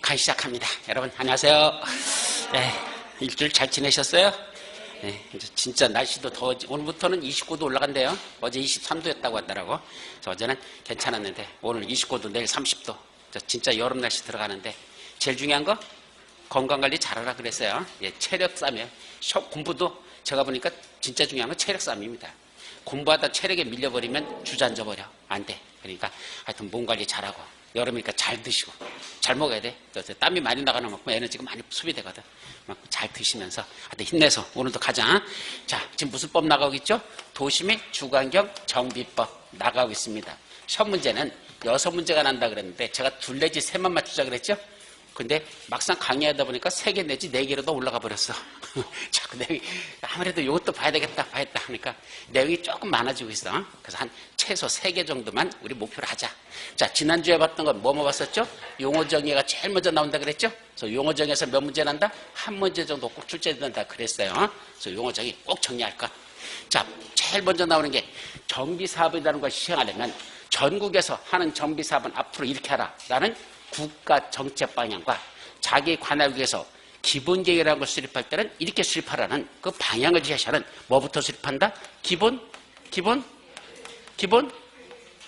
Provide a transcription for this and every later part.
강의 시작합니다. 여러분 안녕하세요. 네, 일주일 잘 지내셨어요? 네, 이제 진짜 날씨도 더워지, 오늘부터는 29도 올라간대요. 어제 23도였다고 하더라고. 그래서 어제는 괜찮았는데 오늘 29도, 내일 30도. 진짜 여름 날씨 들어가는데 제일 중요한 거 건강관리 잘하라 그랬어요. 예, 체력 싸움이에요. 공부도 제가 보니까 진짜 중요한 건 체력 싸움입니다. 공부하다 체력에 밀려버리면 주저앉아 버려. 안 돼. 그러니까 하여튼 몸 관리 잘하고 여름이니까 잘 드시고 잘 먹어야 돼. 땀이 많이 나가는 만큼 에너지가 많이 소비되거든. 잘 드시면서 하여튼 힘내서 오늘도 가자. 자, 지금 무슨 법 나가고 있죠? 도시 및 주거환경 정비법 나가고 있습니다. 시험 문제는 6문제가 난다 그랬는데 제가 2 내지 3만 맞추자 그랬죠? 근데 막상 강의하다 보니까 3개 내지 4개로 더 올라가 버렸어. 자꾸 내용이 아무래도 이것도 봐야 되겠다 하니까 내용이 조금 많아지고 있어. 그래서 한 최소 3개 정도만 우리 목표로 하자. 자, 지난주에 봤던 건 뭐 봤었죠? 용어 정의가 제일 먼저 나온다 그랬죠? 그래서 용어 정의에서 몇 문제 난다? 1문제 정도 꼭 출제된다 그랬어요. 그래서 용어 정의 꼭 정리할 것. 자, 제일 먼저 나오는 게 정비사업이라는 걸 시행하려면 전국에서 하는 정비사업은 앞으로 이렇게 하라라는 국가 정책 방향과 자기 관할국에서 기본계획이라는 걸 수립할 때는 이렇게 수립하라는 그 방향을 제시하는 뭐부터 수립한다? 기본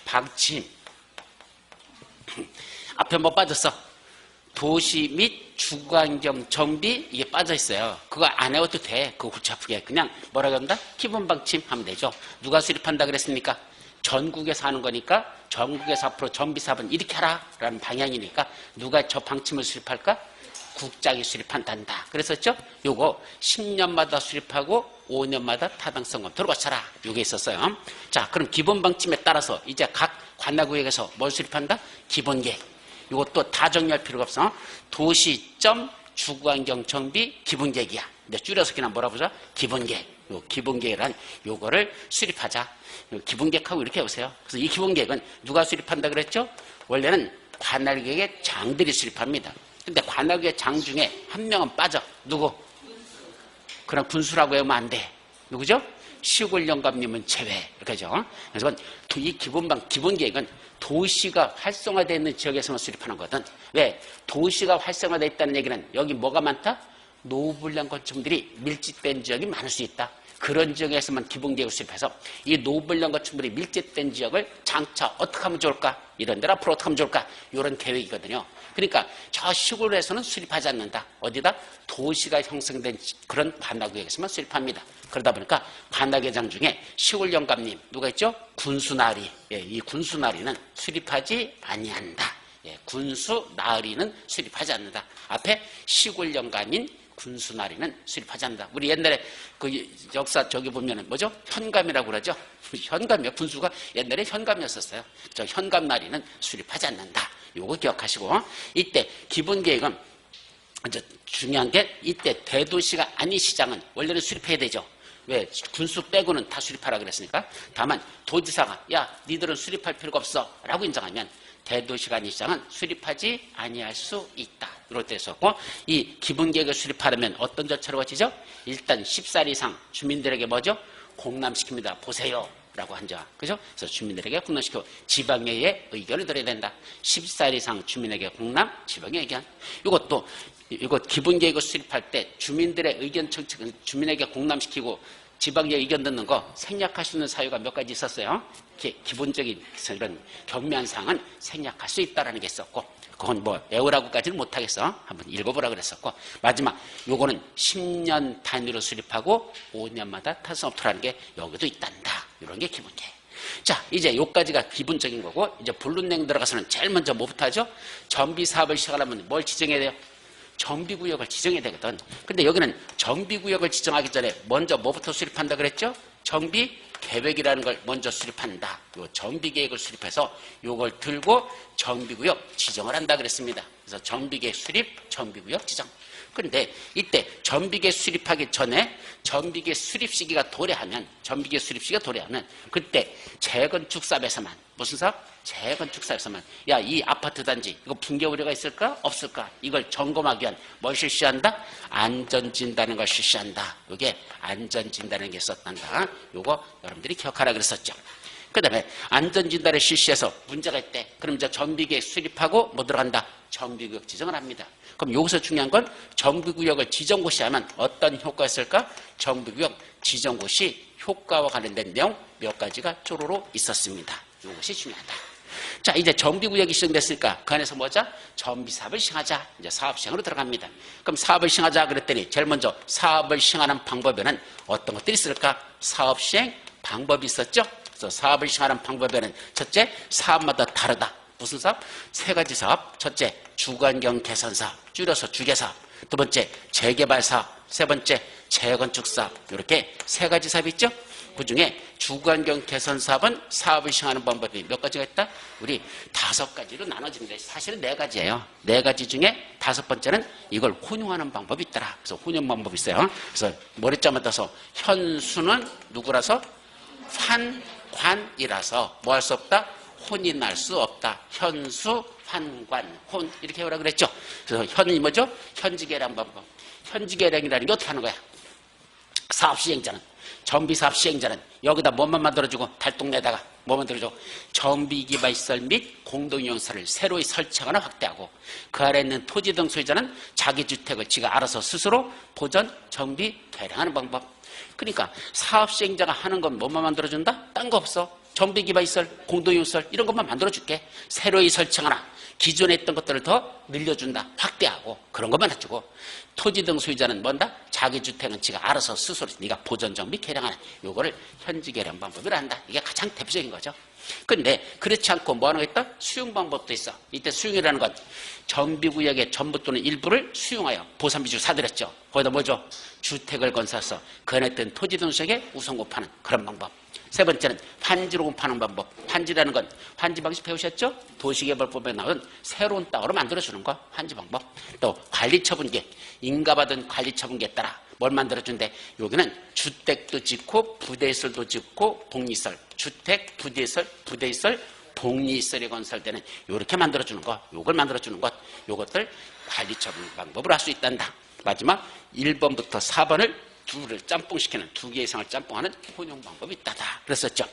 방침. 앞에 뭐 빠졌어? 도시 및 주거환경 정비 이게 빠져 있어요. 그거 안 해도 돼. 그거 골치 아프게 그냥 뭐라고 한다? 기본 방침 하면 되죠. 누가 수립한다 그랬습니까? 전국에서 하는 거니까 전국에서 앞으로 정비사업은 이렇게 하라라는 방향이니까 누가 저 방침을 수립할까? 국장이 수립한단다. 그랬었죠? 요거 10년마다 수립하고 5년마다 타당성 검토를 거쳐라. 요게 있었어요. 자, 그럼 기본 방침에 따라서 이제 각 관할구역에서 뭘 수립한다? 기본계획. 요것도 다 정리할 필요가 없어. 도시점 주거환경 정비 기본계획이야. 근데 줄여서 그냥 뭐라 보자? 기본계획. 요 기본계획이란 요거를 수립하자. 기본계획하고 이렇게 해보세요. 그래서 이 기본계획은 누가 수립한다 그랬죠? 원래는 관할계획의 장들이 수립합니다. 근데 관할계획 장 중에 한 명은 빠져. 누구? 그럼 군수라고 하면 안 돼. 누구죠? 시골 영감님은 제외. 이렇게 하죠. 그래서 이 기본계획은 도시가 활성화되어 있는 지역에서만 수립하는 거거든. 왜? 도시가 활성화되어 있다는 얘기는 여기 뭐가 많다? 노후불량 건축물들이 밀집된 지역이 많을 수 있다. 그런 지역에서만 기본계획을 수립해서 이 노후불량 건축물이 밀집된 지역을 장차 어떻게 하면 좋을까? 이런 데를 앞으로 어떻게 하면 좋을까? 이런 계획이거든요. 그러니까 저 시골에서는 수립하지 않는다. 어디다? 도시가 형성된 그런 관할구역에서만 수립합니다. 그러다 보니까 관할계장 중에 시골 영감님 누가 있죠? 군수나리. 예, 이 군수나리는 수립하지 아니한다. 예, 군수나리는 수립하지 않는다. 앞에 시골 영감인 군수나리는 수립하지 않는다. 우리 옛날에 그 역사 저기 보면은 뭐죠? 현감이라고 그러죠? 현감이요. 군수가 옛날에 현감이었었어요. 저 현감나리는 수립하지 않는다. 요거 기억하시고 이때 기본계획은 이제 중요한 게 이때 대도시가 아닌 시장은 원래는 수립해야 되죠. 왜? 군수 빼고는 다 수립하라 그랬으니까. 다만 도지사가 야 니들은 수립할 필요가 없어 라고 인정하면 대도시가 아닌 시장은 수립하지 아니할 수 있다. 이럴 때 있었고 이 기본계획을 수립하려면 어떤 절차로 거치죠? 일단 10살 이상 주민들에게 뭐죠? 공람시킵니다. 보세요. 라고 한자. 그죠? 그래서 주민들에게 공람시키고 지방의회 의견을 들어야 된다. 10살 이상 주민에게 공람, 지방의 의견. 이거 기본계획을 수립할 때 주민들의 의견 청취, 주민에게 공람시키고 지방의 의견 듣는 거 생략할 수 있는 사유가 몇 가지 있었어요. 기본적인 이런 경미한 사항은 생략할 수 있다라는 게 있었고, 그건 뭐 외우라고까지는 못하겠어. 한번 읽어보라 그랬었고, 마지막 요거는 10년 단위로 수립하고 5년마다 타성업투라는 게 여기도 있단다. 이런 게 기본계획. 자, 이제 요까지가 기본적인 거고, 이제 본론 내용 들어가서는 제일 먼저 뭐부터 하죠? 정비사업을 시작하려면 뭘 지정해야 돼요? 정비구역을 지정해야 되거든. 근데 여기는 정비구역을 지정하기 전에 먼저 뭐부터 수립한다 그랬죠? 정비계획이라는 걸 먼저 수립한다. 요 정비계획을 수립해서 요걸 들고 정비구역 지정을 한다 그랬습니다. 그래서 정비계획 수립, 정비구역 지정. 그런데 이때 정비계획 수립하기 전에 정비계획 수립 시기가 도래하면 그때 재건축 사업에서만 무슨 사업? 재건축 사업에서만 야, 이 아파트 단지 이거 붕괴 우려가 있을까? 없을까? 이걸 점검하기 위한 뭘 실시한다? 안전진단을 걸 실시한다. 이게 안전진단을 게 있었단다. 요거 여러분들이 기억하라 그랬었죠. 그 다음에 안전진단을 실시해서 문제가 있대. 그럼 이제 정비계획 수립하고 뭐 들어간다? 정비구역 지정을 합니다. 그럼 여기서 중요한 건 정비구역을 지정고시 하면 어떤 효과가 있을까? 정비구역 지정고시 효과와 관련된 내용 몇 가지가 쪼로로 있었습니다. 이것이 중요하다. 자, 이제 정비구역이 시정됐으니까 그 안에서 뭐자? 정비사업을 시행하자. 이제 사업시행으로 들어갑니다. 그럼 사업을 시행하자 그랬더니 제일 먼저 사업을 시행하는 방법에는 어떤 것들이 있을까? 사업시행 방법이 있었죠. 그래서 사업을 시행하는 방법에는 첫째, 사업마다 다르다. 무슨 사업? 세 가지 사업. 첫째, 주관경 개선사업, 줄여서 주개사업. 두 번째, 재개발사업. 세 번째, 재건축사업. 이렇게 세 가지 사업이 있죠. 그중에 주관경 개선사업은 사업을 시행하는 방법이 몇 가지가 있다? 우리 5가지로 나눠지는데 사실은 4가지예요. 4가지 중에 5번째는 이걸 혼용하는 방법이 있더라. 그래서 혼용 방법이 있어요. 그래서 머리자만 떠서 현수는 누구라서? 환관이라서 뭐 할 수 없다? 혼이 날 수 없다. 현수, 환관, 혼 이렇게 하라고 그랬죠. 그래서 현이 뭐죠? 현지계량 방법. 현지계량이라는 게 어떻게 하는 거야? 사업시행자는, 정비사업 시행자는 여기다 뭐만 만들어주고 달동네에다가 뭐 만들어주고 정비기반시설 및 공동이용사를 새로 설치하거나 확대하고 그 아래 있는 토지 등 소유자는 자기 주택을 지가 알아서 스스로 보전, 정비, 대량하는 방법. 그러니까 사업 시행자가 하는 건 뭐만 만들어준다? 딴 거 없어. 정비기반시설, 공동이용시설 이런 것만 만들어줄게. 새로이 설치하거나 기존에 있던 것들을 더 늘려준다. 확대하고 그런 것만 해주고 토지 등 소유자는 뭔다? 자기 주택은 지가 알아서 스스로 네가 보전, 정비, 개량하는 요거를 현지개량 방법이라 한다. 이게 가장 대표적인 거죠. 근데 그렇지 않고 뭐 하는 거 있다? 수용 방법도 있어. 이때 수용이라는 건 정비구역의 전부 또는 일부를 수용하여 보상비주를 사들였죠. 거기다 뭐죠? 주택을 건설해서 그 안에 있던 토지 등 소유자에게 우선고 파는 그런 방법. 세 번째는 환지로 파는 방법. 환지라는 건 환지 방식 배우셨죠? 도시개발법에 나온 새로운 땅으로 만들어주는 거 환지 방법. 또 관리처분계, 인가받은 관리처분계에 따라 뭘 만들어준대? 여기는 주택도 짓고 부대시설도 짓고 복리시설, 주택, 부대시설, 복리시설이 건설되는 이렇게 만들어주는 거, 요걸 만들어주는 것, 요것들 관리처분 방법으로 할 수 있단다. 마지막 1번부터 4번을 둘을 짬뽕시키는 2개 이상을 짬뽕하는 혼용 방법이 있다다. 그랬었죠.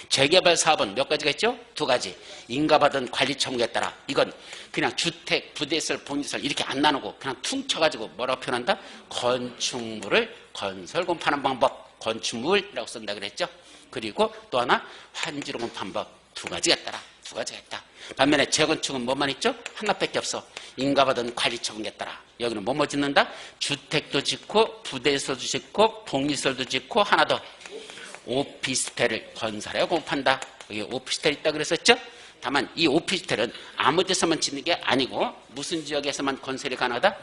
재개발 사업은 몇 가지가 있죠? 2가지. 인가받은 관리처분에 따라 이건 그냥 주택, 부대시설, 복리시설 이렇게 안 나누고 그냥 퉁쳐가지고 뭐라고 표현한다? 건축물을 건설공파하는 방법. 건축물이라고 쓴다 그랬죠. 그리고 또 하나 환지로공 방법 2가지가 있더라. 2가지가 있다. 반면에 재건축은 뭐만 있죠? 하나밖에 없어. 인가받은 관리처분에 따라 여기는 뭐뭐 짓는다? 주택도 짓고 부대시설도 짓고 복리시설도 짓고 하나 더 오피스텔을 건설해 공급한다. 여기 오피스텔 있다 그랬었죠? 다만 이 오피스텔은 아무 데서만 짓는 게 아니고 무슨 지역에서만 건설이 가능하다?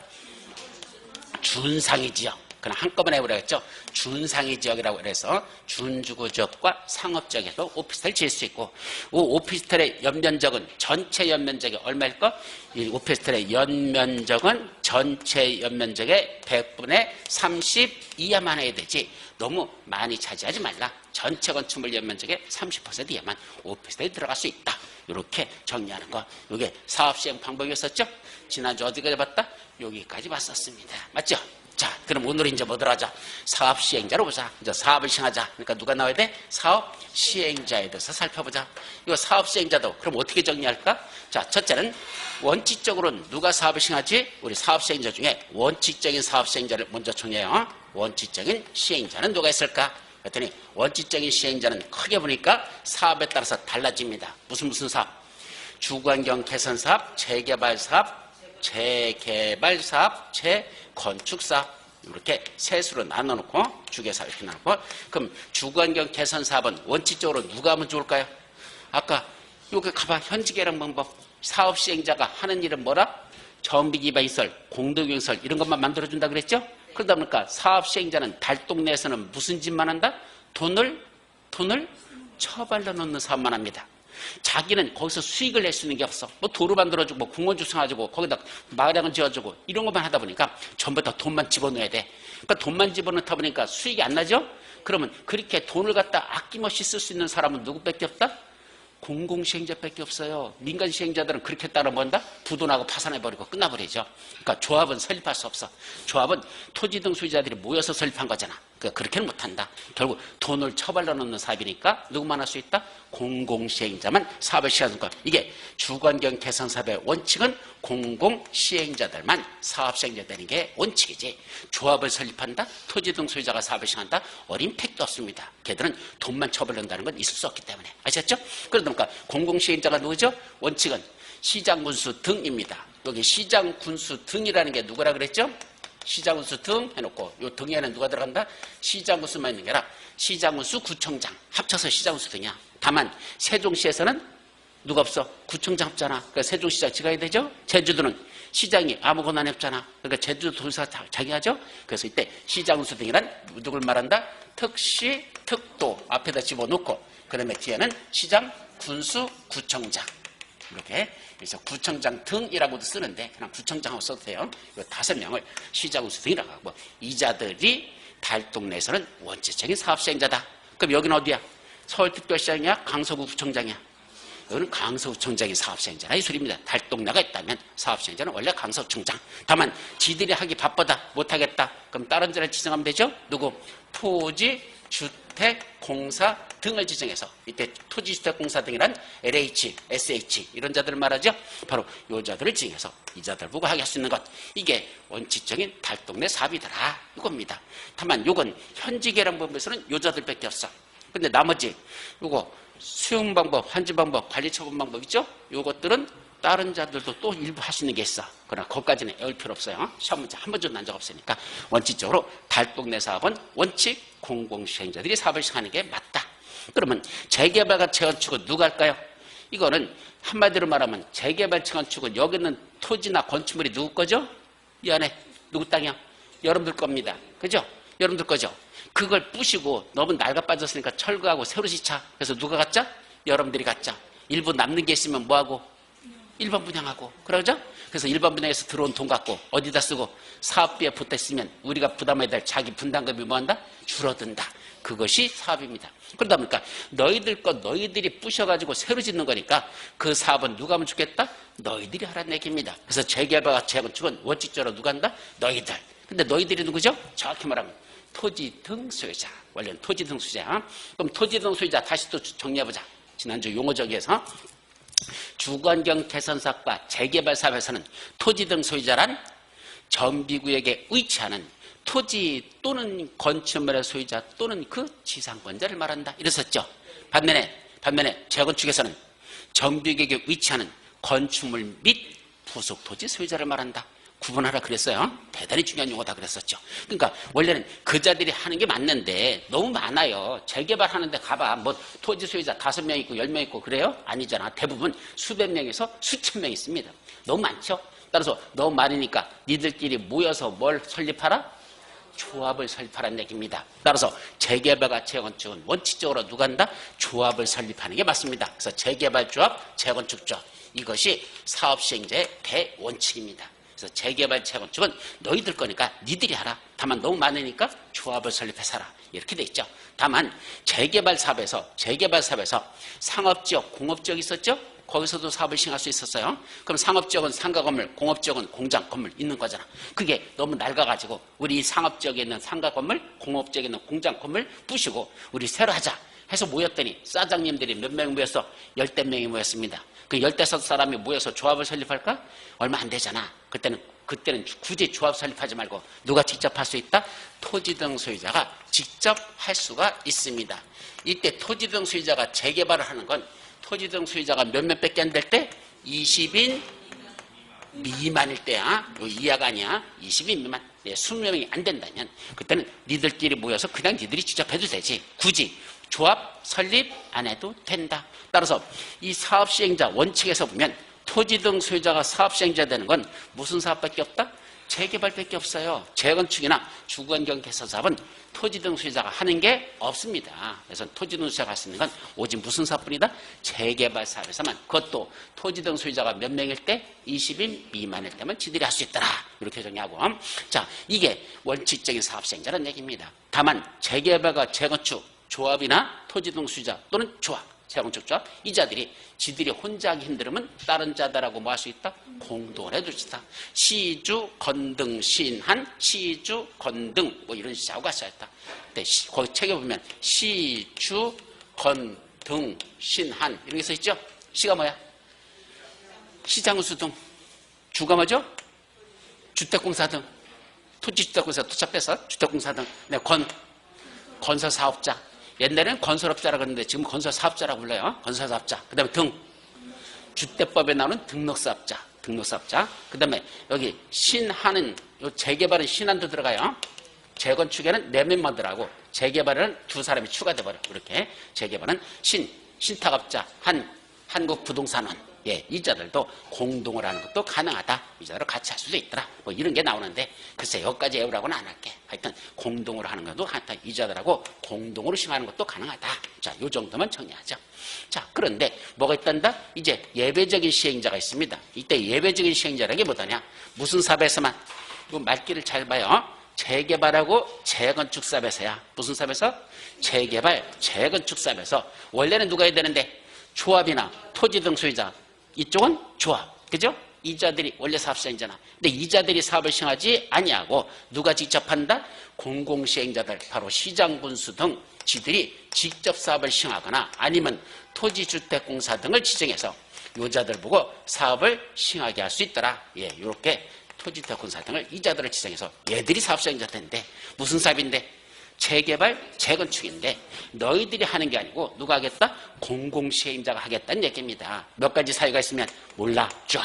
준상위 지역. 그냥 한꺼번에 해보라겠죠. 준상위 지역이라고 해서 준주거 지역과 상업 지역에서 오피스텔을 지을 수 있고 이 오피스텔의 연면적은 전체 연면적이 얼마일까? 이 오피스텔의 연면적은 전체 연면적의 100분의 30 이하만 해야 되지 너무 많이 차지하지 말라. 전체 건축물 연면적의 30% 이하만 오피스텔에 들어갈 수 있다. 이렇게 정리하는 거. 이게 사업시행 방법이었었죠. 지난주 어디까지 봤다? 여기까지 봤었습니다. 맞죠? 자, 그럼 오늘 이제 뭐들 하자? 사업 시행자로 보자. 이제 사업을 시행하자. 그러니까 누가 나와야 돼? 사업 시행자에 대해서 살펴보자. 이거 사업 시행자도 그럼 어떻게 정리할까? 자, 첫째는 원칙적으로는 누가 사업을 시행하지? 우리 사업 시행자 중에 원칙적인 사업 시행자를 먼저 정해요. 원칙적인 시행자는 누가 있을까? 그랬더니 원칙적인 시행자는 크게 보니까 사업에 따라서 달라집니다. 무슨 사업? 주관경 개선 사업, 재개발 사업, 재개발사업, 재건축사업 이렇게 셋으로 나눠놓고 주개사업 이렇게 나누고 그럼 주관경 개선사업은 원칙적으로 누가 하면 좋을까요? 아까 여기 가봐 현지개량 방법 사업 시행자가 하는 일은 뭐라? 정비기반시설, 공동이용시설 이런 것만 만들어준다 그랬죠? 그러다 보니까 사업 시행자는 달동 내에서는 무슨 짓만 한다? 돈을 처발로 넣는 사업만 합니다. 자기는 거기서 수익을 낼 수 있는 게 없어. 뭐 도로 만들어주고 뭐 공원 조성해주고 거기다 마당을 지어주고 이런 것만 하다 보니까 전부 다 돈만 집어넣어야 돼. 그러니까 돈만 집어넣다 보니까 수익이 안 나죠? 그러면 그렇게 돈을 갖다 아낌없이 쓸 수 있는 사람은 누구밖에 없다? 공공시행자밖에 없어요. 민간시행자들은 그렇게 따라 뭔다? 부도나고 파산해버리고 끝나버리죠. 그러니까 조합은 설립할 수 없어. 조합은 토지 등 소유자들이 모여서 설립한 거잖아. 그러니까 그렇게는 못한다. 결국 돈을 처발로 넣는 사업이니까 누구만 할 수 있다? 공공시행자만 사업을 시행하는 것. 이게 주관경 개선 사업의 원칙은 공공시행자들만 사업 시행자 되는 게 원칙이지. 조합을 설립한다? 토지 등 소유자가 사업을 시행한다? 어린 택도 없습니다. 걔들은 돈만 처벌한다는 건 있을 수 없기 때문에. 아셨죠? 그러니까 공공시행자가 누구죠? 원칙은 시장군수 등입니다. 여기 시장군수 등이라는 게 누구라 그랬죠? 시장군수 등 해놓고 요 등에는 누가 들어간다? 시장군수만 있는 게 아니라 시장군수 구청장 합쳐서 시장군수 등이야. 다만 세종시에서는 누가 없어? 구청장 없잖아. 그러니까 세종시장 지가야 되죠? 제주도는 시장이 아무 권한이 없잖아. 그러니까 제주도 도지사 자기 하죠? 그래서 이때 시장군수 등이란 누굴 말한다? 특시, 특도 앞에다 집어넣고 그 다음에 뒤에는 시장, 군수, 구청장 이렇게. 그래서 구청장 등이라고도 쓰는데 그냥 구청장하고 써도 돼요. 이 5명을 시장군수 등이라고 하고 이자들이 달동 내에서는 원칙적인 사업시행자다. 그럼 여기는 어디야? 서울특별시장이야? 강서구청장이야? 여기는 강서구청장이 사업시행자라 이 소리입니다. 달동네가 있다면 사업시행자는 원래 강서구청장. 다만 지들이 하기 바쁘다 못하겠다. 그럼 다른 데를 지정하면 되죠? 누구? 토지, 주택, 공사 등을 지정해서 이때 토지주택공사 등이란 LH, SH 이런 자들을 말하죠. 바로 이 자들을 지정해서 이 자들 보고 하게 할 수 있는 것. 이게 원칙적인 달동네 사업이더라 이겁니다. 다만 이건 현지계량법에서는 이 자들밖에 없어. 근데 나머지 이거 수용방법, 환지방법, 관리처분방법 있죠? 이것들은 다른 자들도 또 일부 할 수 있는 게 있어. 그러나 거기까지는 애울 필요 없어요. 시험 문제 한 번도 난 적 없으니까. 원칙적으로 달동네 사업은 원칙 공공시행자들이 사업을 시행하는 게 맞다. 그러면 재개발과 재건축은 누가 할까요? 이거는 한마디로 말하면 재개발, 재건축은 여기 있는 토지나 건축물이 누구 거죠? 이 안에 누구 땅이야? 여러분들 겁니다. 그죠? 여러분들 거죠? 그걸 부시고 너무 낡아 빠졌으니까 철거하고 새로 짓자. 그래서 누가 갖자? 여러분들이 갖자. 일부 남는 게 있으면 뭐하고? 일반 분양하고. 그러죠? 그래서 일반 분양에서 들어온 돈 갖고 어디다 쓰고 사업비에 보탰으면 우리가 부담해야 될 자기 분담금이 뭐한다? 줄어든다. 그것이 사업입니다. 그러다 보니까 너희들 것 너희들이 부셔가지고 새로 짓는 거니까 그 사업은 누가 하면 좋겠다? 너희들이 하라는 얘기입니다. 그래서 재개발과 재건축은 원칙적으로 누가 한다? 너희들. 근데 너희들이 누구죠? 정확히 말하면 토지 등 소유자. 원래는 토지 등 소유자. 그럼 토지 등 소유자 다시 또 정리해보자. 지난주 용어 정의에서 주관경 개선사업과 재개발 사업에서는 토지 등 소유자란 정비구역에 위치하는 토지 또는 건축물의 소유자 또는 그 지상권자를 말한다. 이랬었죠. 반면에 재건축에서는 정비구역에 위치하는 건축물 및 부속 토지 소유자를 말한다. 구분하라 그랬어요. 대단히 중요한 용어다 그랬었죠. 그러니까 원래는 그 자들이 하는 게 맞는데 너무 많아요. 재개발하는데 가봐. 뭐 토지 소유자 5명 있고 10명 있고 그래요? 아니잖아. 대부분 수백 명에서 수천 명 있습니다. 너무 많죠. 따라서 너무 많으니까 니들끼리 모여서 뭘 설립하라? 조합을 설립하라는 얘기입니다. 따라서 재개발과 재건축은 원칙적으로 누가 한다? 조합을 설립하는 게 맞습니다. 그래서 재개발조합, 재건축조합 이것이 사업시행자의 대원칙입니다. 그래서 재개발, 재건축은 너희들 거니까 니들이 하라. 다만 너무 많으니까 조합을 설립해서 하라. 이렇게 돼 있죠. 다만 재개발 사업에서 상업지역, 공업지역 있었죠? 거기서도 사업을 시행할 수 있었어요. 그럼 상업지역은 상가 건물, 공업지역은 공장 건물 있는 거잖아. 그게 너무 낡아가지고 우리 상업지역에 있는 상가 건물, 공업지역에 있는 공장 건물 부시고 우리 새로 하자 해서 모였더니 사장님들이 몇 명 모였어? 10대 명이 모였습니다. 그 15 사람이 모여서 조합을 설립할까? 얼마 안 되잖아. 그때는 굳이 조합 설립하지 말고 누가 직접 할 수 있다? 토지 등 소유자가 직접 할 수가 있습니다. 이때 토지 등 소유자가 재개발을 하는 건 토지 등 소유자가 몇몇밖에 안 될 때? 20인 미만일 때야. 이하가 아니야. 20인 미만. 20명이 안 된다면 그때는 니들끼리 모여서 그냥 니들이 직접 해도 되지. 굳이 조합 설립 안 해도 된다. 따라서 이 사업시행자 원칙에서 보면 토지 등 소유자가 사업시행자 되는 건 무슨 사업밖에 없다? 재개발밖에 없어요. 재건축이나 주거환경 개선 사업은 토지 등 소유자가 하는 게 없습니다. 그래서 토지 등 소유자가 할 수 있는 건 오직 무슨 사업뿐이다? 재개발 사업에서만. 그것도 토지 등 소유자가 몇 명일 때? 20인 미만일 때만 지들이 할 수 있더라. 이렇게 정리하고. 자, 이게 원칙적인 사업시행자라는 얘기입니다. 다만 재개발과 재건축 조합이나 토지 등 소유자 또는 조합 세건축조합. 이 자들이 지들이 혼자 하기 힘들으면 다른 자들하고 뭐 할 수 있다? 공동을 해줄 수 있다. 시주, 건등, 신한, 시주, 건등 뭐 이런 시하고 같이 했다. 근데 거기 책에 보면 시주, 건등, 신한 이런 게 써있죠? 시가 뭐야? 시장수 등. 주가 뭐죠? 주택공사 등. 토지주택공사 토차 빼서 주택공사 등. 네, 건설사업자. 옛날에는 건설업자라고 했는데 지금 건설사업자라고 불러요. 건설사업자. 그 다음에 등. 주택법에 나오는 등록사업자. 등록사업자. 그 다음에 여기 신한은, 요 재개발은 신한도 들어가요. 재건축에는 4명만 들어가고 재개발은 2사람이 추가돼버려. 이렇게. 재개발은 신탁업자, 한국부동산원. 예, 이자들도 공동을 하는 것도 가능하다. 이자로 같이 할 수도 있더라. 뭐 이런 게 나오는데 글쎄 여기까지 외우라고는 안 할게. 하여튼 공동으로 하는 것도 하여튼 이자들하고 공동으로 시행하는 것도 가능하다. 자, 요 정도만 정리하죠. 자, 그런데 뭐가 있단다? 이제 예외적인 시행자가 있습니다. 이때 예외적인 시행자라는 게 뭐다냐? 무슨 사업에서만? 요 말귀를 잘 봐요. 재개발하고 재건축 사업에서야. 무슨 사업에서? 재개발, 재건축 사업에서. 원래는 누가 해야 되는데? 조합이나 토지 등 소유자. 이쪽은 조합. 그죠? 이자들이 원래 사업시행자잖아. 근데 이자들이 사업을 시행하지 아니하고 누가 직접 한다? 공공시행자들, 바로 시장군수 등 지들이 직접 사업을 시행하거나 아니면 토지주택공사 등을 지정해서 요자들 보고 사업을 시행하게 할 수 있더라. 예, 이렇게 토지주택공사 등을 이자들을 지정해서 얘들이 사업시행자인데 무슨 사업인데? 재개발, 재건축인데 너희들이 하는 게 아니고 누가 하겠다? 공공시행자가 하겠다는 얘기입니다. 몇 가지 사유가 있으면 몰라. 쫙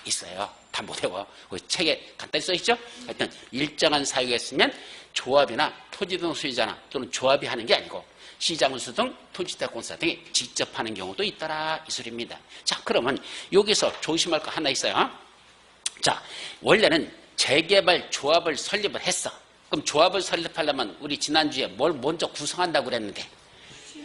있어요. 다 못 외워. 책에 간단히 써있죠? 하여튼 일정한 사유가 있으면 조합이나 토지등 소유자나 또는 조합이 하는 게 아니고 시장운수 등 토지주택공사 등이 직접 하는 경우도 있더라. 이 소리입니다. 자, 그러면 여기서 조심할 거 하나 있어요. 자, 원래는 재개발 조합을 설립을 했어. 그럼 조합을 설립하려면 우리 지난주에 뭘 먼저 구성한다고 그랬는데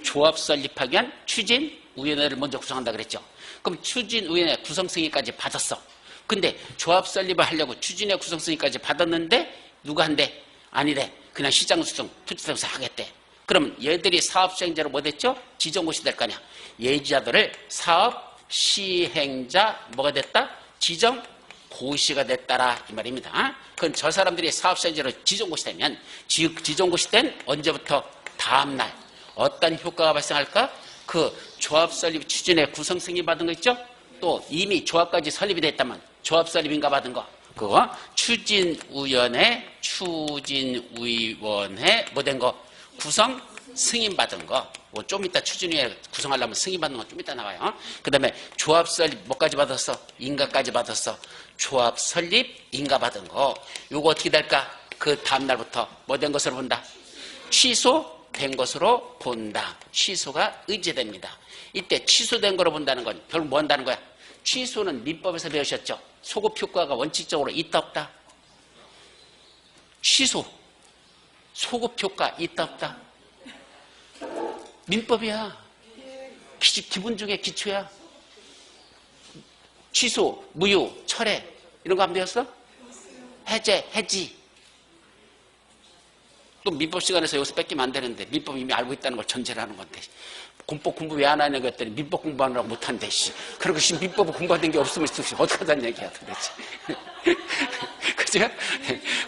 조합 설립하기 위한 추진위원회를 먼저 구성한다고 그랬죠. 그럼 추진위원회 구성승인까지 받았어. 근데 조합 설립을 하려고 추진위원회 구성승인까지 받았는데 누가 한대? 아니래. 그냥 시장수정 투지대공사 하겠대. 그러면 얘들이 사업시행자로 뭐 됐죠? 지정고시 될 거 아니야. 예지자들을 사업시행자 뭐가 됐다? 지정고시가 됐다라 이 말입니다. 그건 저 사람들이 사업시행자로 지정고시 되면 지정고시 된 언제부터? 다음날 어떤 효과가 발생할까? 그 조합 설립 추진에 구성 승인 받은 거 있죠? 또 이미 조합까지 설립이 됐다면 조합 설립인가 받은 거 그거 추진위원회 뭐 된 거 구성 승인 받은 거 뭐 좀 이따 추진위원회 구성하려면 승인 받는 거 좀 이따 나와요. 그 다음에 조합 설립 뭐까지 받았어? 인가까지 받았어. 조합 설립 인가 받은 거 요거 어떻게 될까? 그 다음날부터 뭐 된 것으로 본다? 취소된 것으로 본다. 취소가 의제됩니다. 이때 취소된 거로 본다는 건 결국 뭐 한다는 거야? 취소는 민법에서 배우셨죠? 소급효과가 원칙적으로 있다 없다? 취소 소급효과 있다 없다? 민법이야. 기본 중에 기초야. 취소, 무효, 철회 이런 거 안 배웠어? 해제, 해지. 또 민법 시간에서 여기서 뺏기면 안 되는데 민법 이미 알고 있다는 걸 전제를 하는 건데 공법 공부 왜 안 하냐고 했더니 민법 공부하느라고 못한대. 그리고 민법을 공부하는 게 없으면 어떡하자는 얘기야 도대체. 그죠?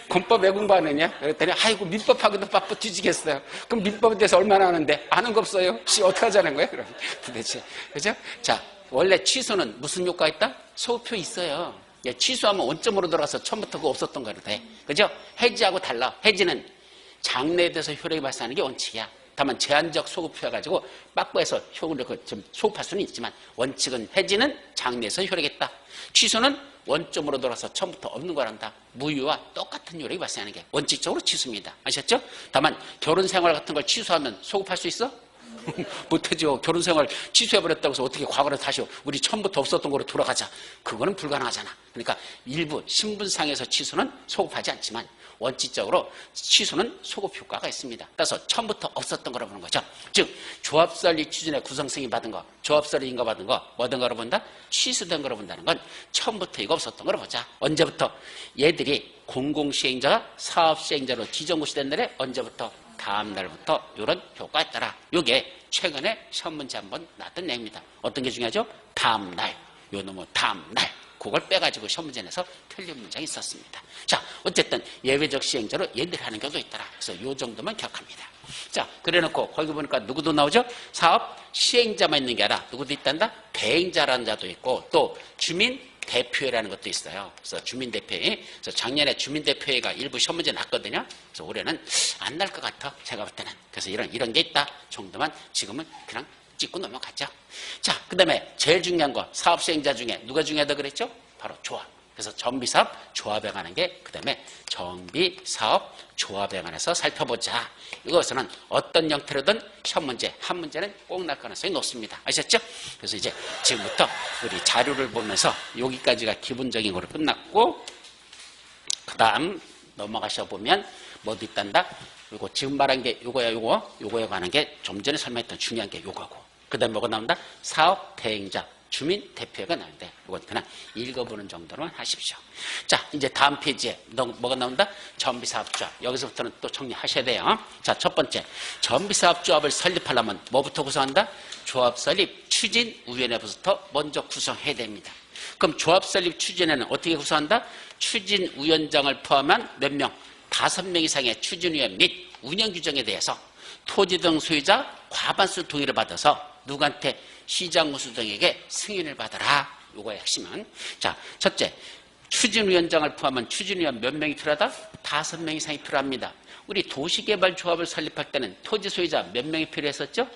공법 왜 공부하느냐? 그랬더니 아이고 민법하고도 바빠 뒤지겠어요. 그럼 민법에 대해서 얼마나 아는데 아는 거 없어요? 어떡하자는 거야? 그럼 도대체. 그죠? 자, 원래 취소는 무슨 효과가 있다? 소급효 있어요. 예, 취소하면 원점으로 들어가서 처음부터 그거 없었던 거로 돼. 그죠? 해지하고 달라. 해지는 장래에 대해서 효력이 발생하는 게 원칙이야. 다만 제한적 소급효여가지고 빠꾸해서 효력을 좀 소급할 수는 있지만 원칙은 해지는 장래에서 효력이 있다. 취소는 원점으로 돌아서 처음부터 없는 거란다. 무효와 똑같은 효력이 발생하는 게 원칙적으로 취소입니다. 아셨죠? 다만 결혼생활 같은 걸 취소하면 소급할 수 있어? 못하죠. 결혼생활 취소해버렸다고 해서 어떻게 과거로 다시 우리 처음부터 없었던 거로 돌아가자. 그거는 불가능하잖아. 그러니까 일부 신분상에서 취소는 소급하지 않지만 원칙적으로 취소는 소급 효과가 있습니다. 따라서 처음부터 없었던 거로 보는 거죠. 즉 조합설립 추진의 구성승인 받은 거, 조합설립 인가 받은 거, 뭐든 거로 본다? 취소된 거로 본다는 건 처음부터 이거 없었던 거로 보자. 언제부터? 얘들이 공공시행자가 사업시행자로 지정고시 된 날에 언제부터? 다음 날부터 이런 효과가 있더라. 이게 최근에 시험 문제 한번 나왔던 내용입니다. 어떤 게 중요하죠? 다음날, 요 놈은 다음날. 그걸 빼가지고 시험 문제 내서 틀린 문장이 있었습니다. 자, 어쨌든 예외적 시행자로 얘들이 하는 경우도 있더라. 그래서 요 정도만 기억합니다. 자, 그래놓고 거기 보니까 누구도 나오죠? 사업 시행자만 있는 게 아니라 누구도 있단다? 대행자라는 자도 있고 또 주민 대표회라는 것도 있어요. 그래서 주민대표회. 그래서 작년에 주민대표회가 일부 시험 문제 났거든요. 그래서 올해는 안 날 것 같아. 제가 볼 때는. 그래서 이런 게 있다 정도만 지금은 그냥 찍고 넘어가죠. 자, 그 다음에 제일 중요한 거 사업 시행자 중에 누가 중요하다 그랬죠? 바로 조합. 그래서 정비사업 조합에 관한 게 그 다음에 정비사업 조합에 관해서 살펴보자. 이것은 어떤 형태로든 시험 문제 한 문제는 꼭 날 가능성이 높습니다. 아셨죠? 그래서 이제 지금부터 우리 자료를 보면서 여기까지가 기본적인 거로 끝났고 그 다음 넘어가셔 보면 뭐도 있단다. 그리고 지금 말한 게 요거야 요거에 관한 게 좀 전에 설명했던 중요한 게 요거고 그 다음에 뭐가 나온다? 사업 대행자 주민 대표가 나오는데 이건 그냥 읽어보는 정도로만 하십시오. 자, 이제 다음 페이지에 뭐가 나온다? 전비사업조합. 여기서부터는 또 정리하셔야 돼요. 자, 첫 번째 전비사업조합을 설립하려면 뭐부터 구성한다? 조합 설립 추진위원회부터 먼저 구성해야 됩니다. 그럼 조합 설립 추진위원회는 어떻게 구성한다? 추진위원장을 포함한 몇 명? 5명 이상의 추진위원 및 운영규정에 대해서 토지 등 소유자 과반수 동의를 받아서 누구한테? 시장무수 등에게 승인을 받아라. 요거의 핵심은. 자, 첫째, 추진위원장을 포함한 추진위원 몇 명이 필요하다? 5명 이상이 필요합니다. 우리 도시개발조합을 설립할 때는 토지 소유자 몇 명이 필요했었죠?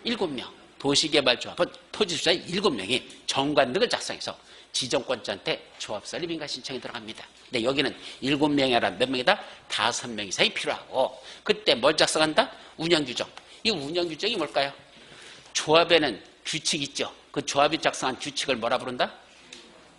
7명. 도시개발조합은 토지 소유자 7명이 정관등을 작성해서 지정권자한테 조합 설립 인가 신청이 들어갑니다. 근데 여기는 7명이 아니라 몇 명이다? 5명 이상이 필요하고 그때 뭘 작성한다? 운영규정. 이 운영규정이 뭘까요? 조합에는 규칙 있죠. 그 조합이 작성한 규칙을 뭐라 부른다?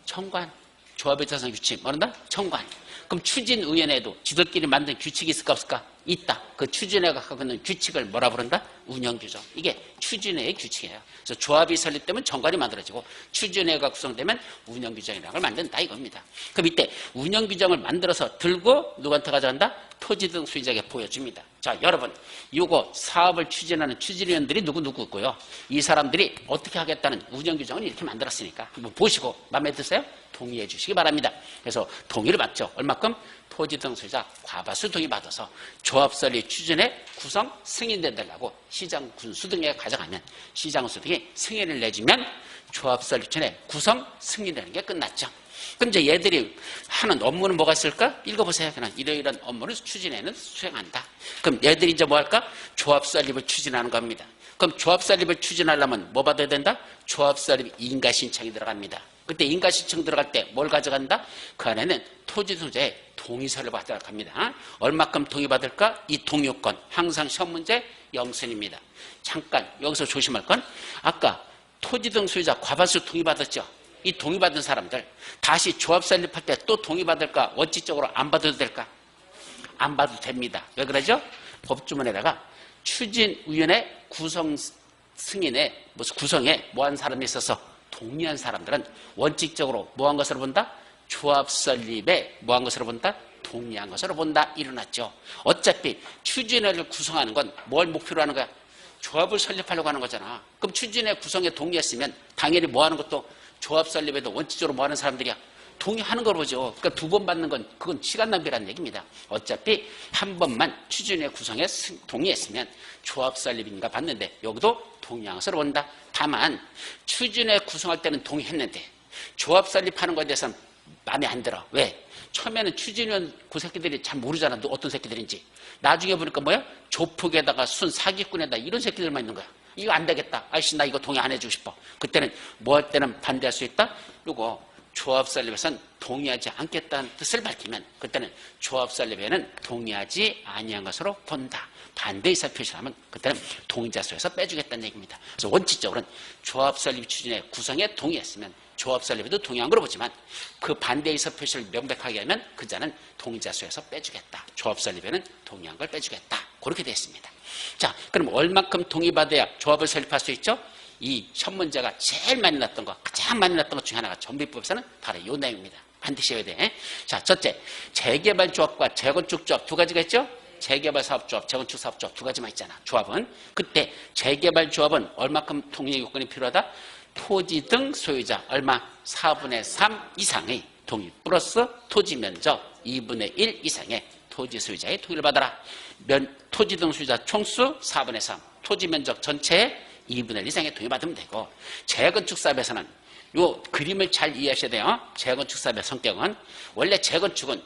청관. 조합이 작성한 규칙 뭐란다? 청관. 그럼 추진위원회에도 지들끼리 만든 규칙이 있을까 없을까? 있다. 그 추진회가 갖고 있는 규칙을 뭐라 부른다? 운영규정. 이게 추진회의 규칙이에요. 그래서 조합이 설립되면 정관이 만들어지고 추진회가 구성되면 운영규정이라는 걸 만든다 이겁니다. 그럼 이때 운영규정을 만들어서 들고 누구한테 가져간다? 토지 등 소유자에게 보여줍니다. 자, 여러분 이거 사업을 추진하는 추진위원들이 누구고요. 이 사람들이 어떻게 하겠다는 운영규정을 이렇게 만들었으니까 한번 보시고 마음에 드세요? 동의해 주시기 바랍니다. 그래서 동의를 받죠. 얼마큼? 토지 등 소유자 과반수 동의받아서 조합 설립 추진에 구성 승인된다고 시장 군수 등에 가져가면 시장 군수 등이 승인을 내주면 조합 설립 추진에 구성 승인되는 게 끝났죠. 그럼 이제 얘들이 하는 업무는 뭐가 있을까? 읽어보세요. 그냥 이러이러한 업무를 추진에는 수행한다. 그럼 얘들이 이제 뭐 할까? 조합 설립을 추진하는 겁니다. 그럼 조합 설립을 추진하려면 뭐 받아야 된다? 조합 설립 인가 신청이 들어갑니다. 그때 인가 신청 들어갈 때 뭘 가져간다? 그 안에는 토지 소유자의 동의서를 받도록 합니다. 얼마큼 동의받을까? 이 동의요건 항상 시험 문제 0선입니다. 잠깐 여기서 조심할 건 아까 토지 등 소유자 과반수 동의받았죠. 이 동의받은 사람들 다시 조합 설립할 때 또 동의받을까? 원칙적으로 안 받아도 될까? 안 받아도 됩니다. 왜 그러죠? 법주문에다가 추진위원회 구성 승인에 무슨 구성에 뭐한 사람이 있어서 동의한 사람들은 원칙적으로 뭐한 것으로 본다? 조합 설립에 뭐한 것으로 본다? 동의한 것으로 본다. 일어났죠. 어차피 추진회를 구성하는 건 뭘 목표로 하는 거야? 조합을 설립하려고 하는 거잖아. 그럼 추진회 구성에 동의했으면 당연히 뭐 하는 것도 조합 설립에도 원칙적으로 뭐 하는 사람들이야? 동의하는 걸 보죠. 그러니까 2번 받는 건 그건 시간 낭비라는 얘기입니다. 어차피 한 번만 추진회 구성에 동의했으면 조합 설립인가 받는데 여기도 동의한 것으로 본다. 다만 추진회 구성할 때는 동의했는데 조합 설립하는 것에 대해서는 마음에 안 들어. 왜? 처음에는 추진위원 그 새끼들이 잘 모르잖아. 어떤 새끼들인지. 나중에 보니까 뭐야? 조폭에다가 순 사기꾼에다 이런 새끼들만 있는 거야. 이거 안 되겠다. 아이씨 나 이거 동의 안 해주고 싶어. 그때는 뭐 할 때는 반대할 수 있다. 그리고 조합 설립에서는 동의하지 않겠다는 뜻을 밝히면 그때는 조합 설립에는 동의하지 아니한 것으로 본다. 반대 의사 표시를 하면 그때는 동의자 수에서 빼주겠다는 얘기입니다. 그래서 원칙적으로는 조합 설립 추진에 구성에 동의했으면 조합 설립에도 동의한 걸로 보지만 그 반대 의사 표시를 명백하게 하면 그 자는 동의자 수에서 빼주겠다. 조합 설립에는 동의한 걸 빼주겠다. 그렇게 되어 있습니다. 자, 그럼 얼만큼 동의받아야 조합을 설립할 수 있죠? 이 시험 문제가 제일 많이 났던 거, 가장 많이 났던 것 중에 하나가 전비법에서는 바로 이 내용입니다. 반드시 해야 돼. 자, 첫째, 재개발조합과 재건축조합 두 가지가 있죠? 재개발사업조합, 재건축사업조합 두 가지만 있잖아. 조합은. 그때 재개발조합은 얼마큼 동의 요건이 필요하다? 토지 등 소유자 얼마? 4분의 3 이상의 동의 플러스 토지 면적 2분의 1 이상의 토지 소유자의 동의를 받아라. 토지 등 소유자 총수 4분의 3, 토지 면적 전체의 2분의 1 이상의 동의 받으면 되고, 재건축사업에서는 요 그림을 잘 이해하셔야 돼요. 재건축사업의 성격은 원래 재건축은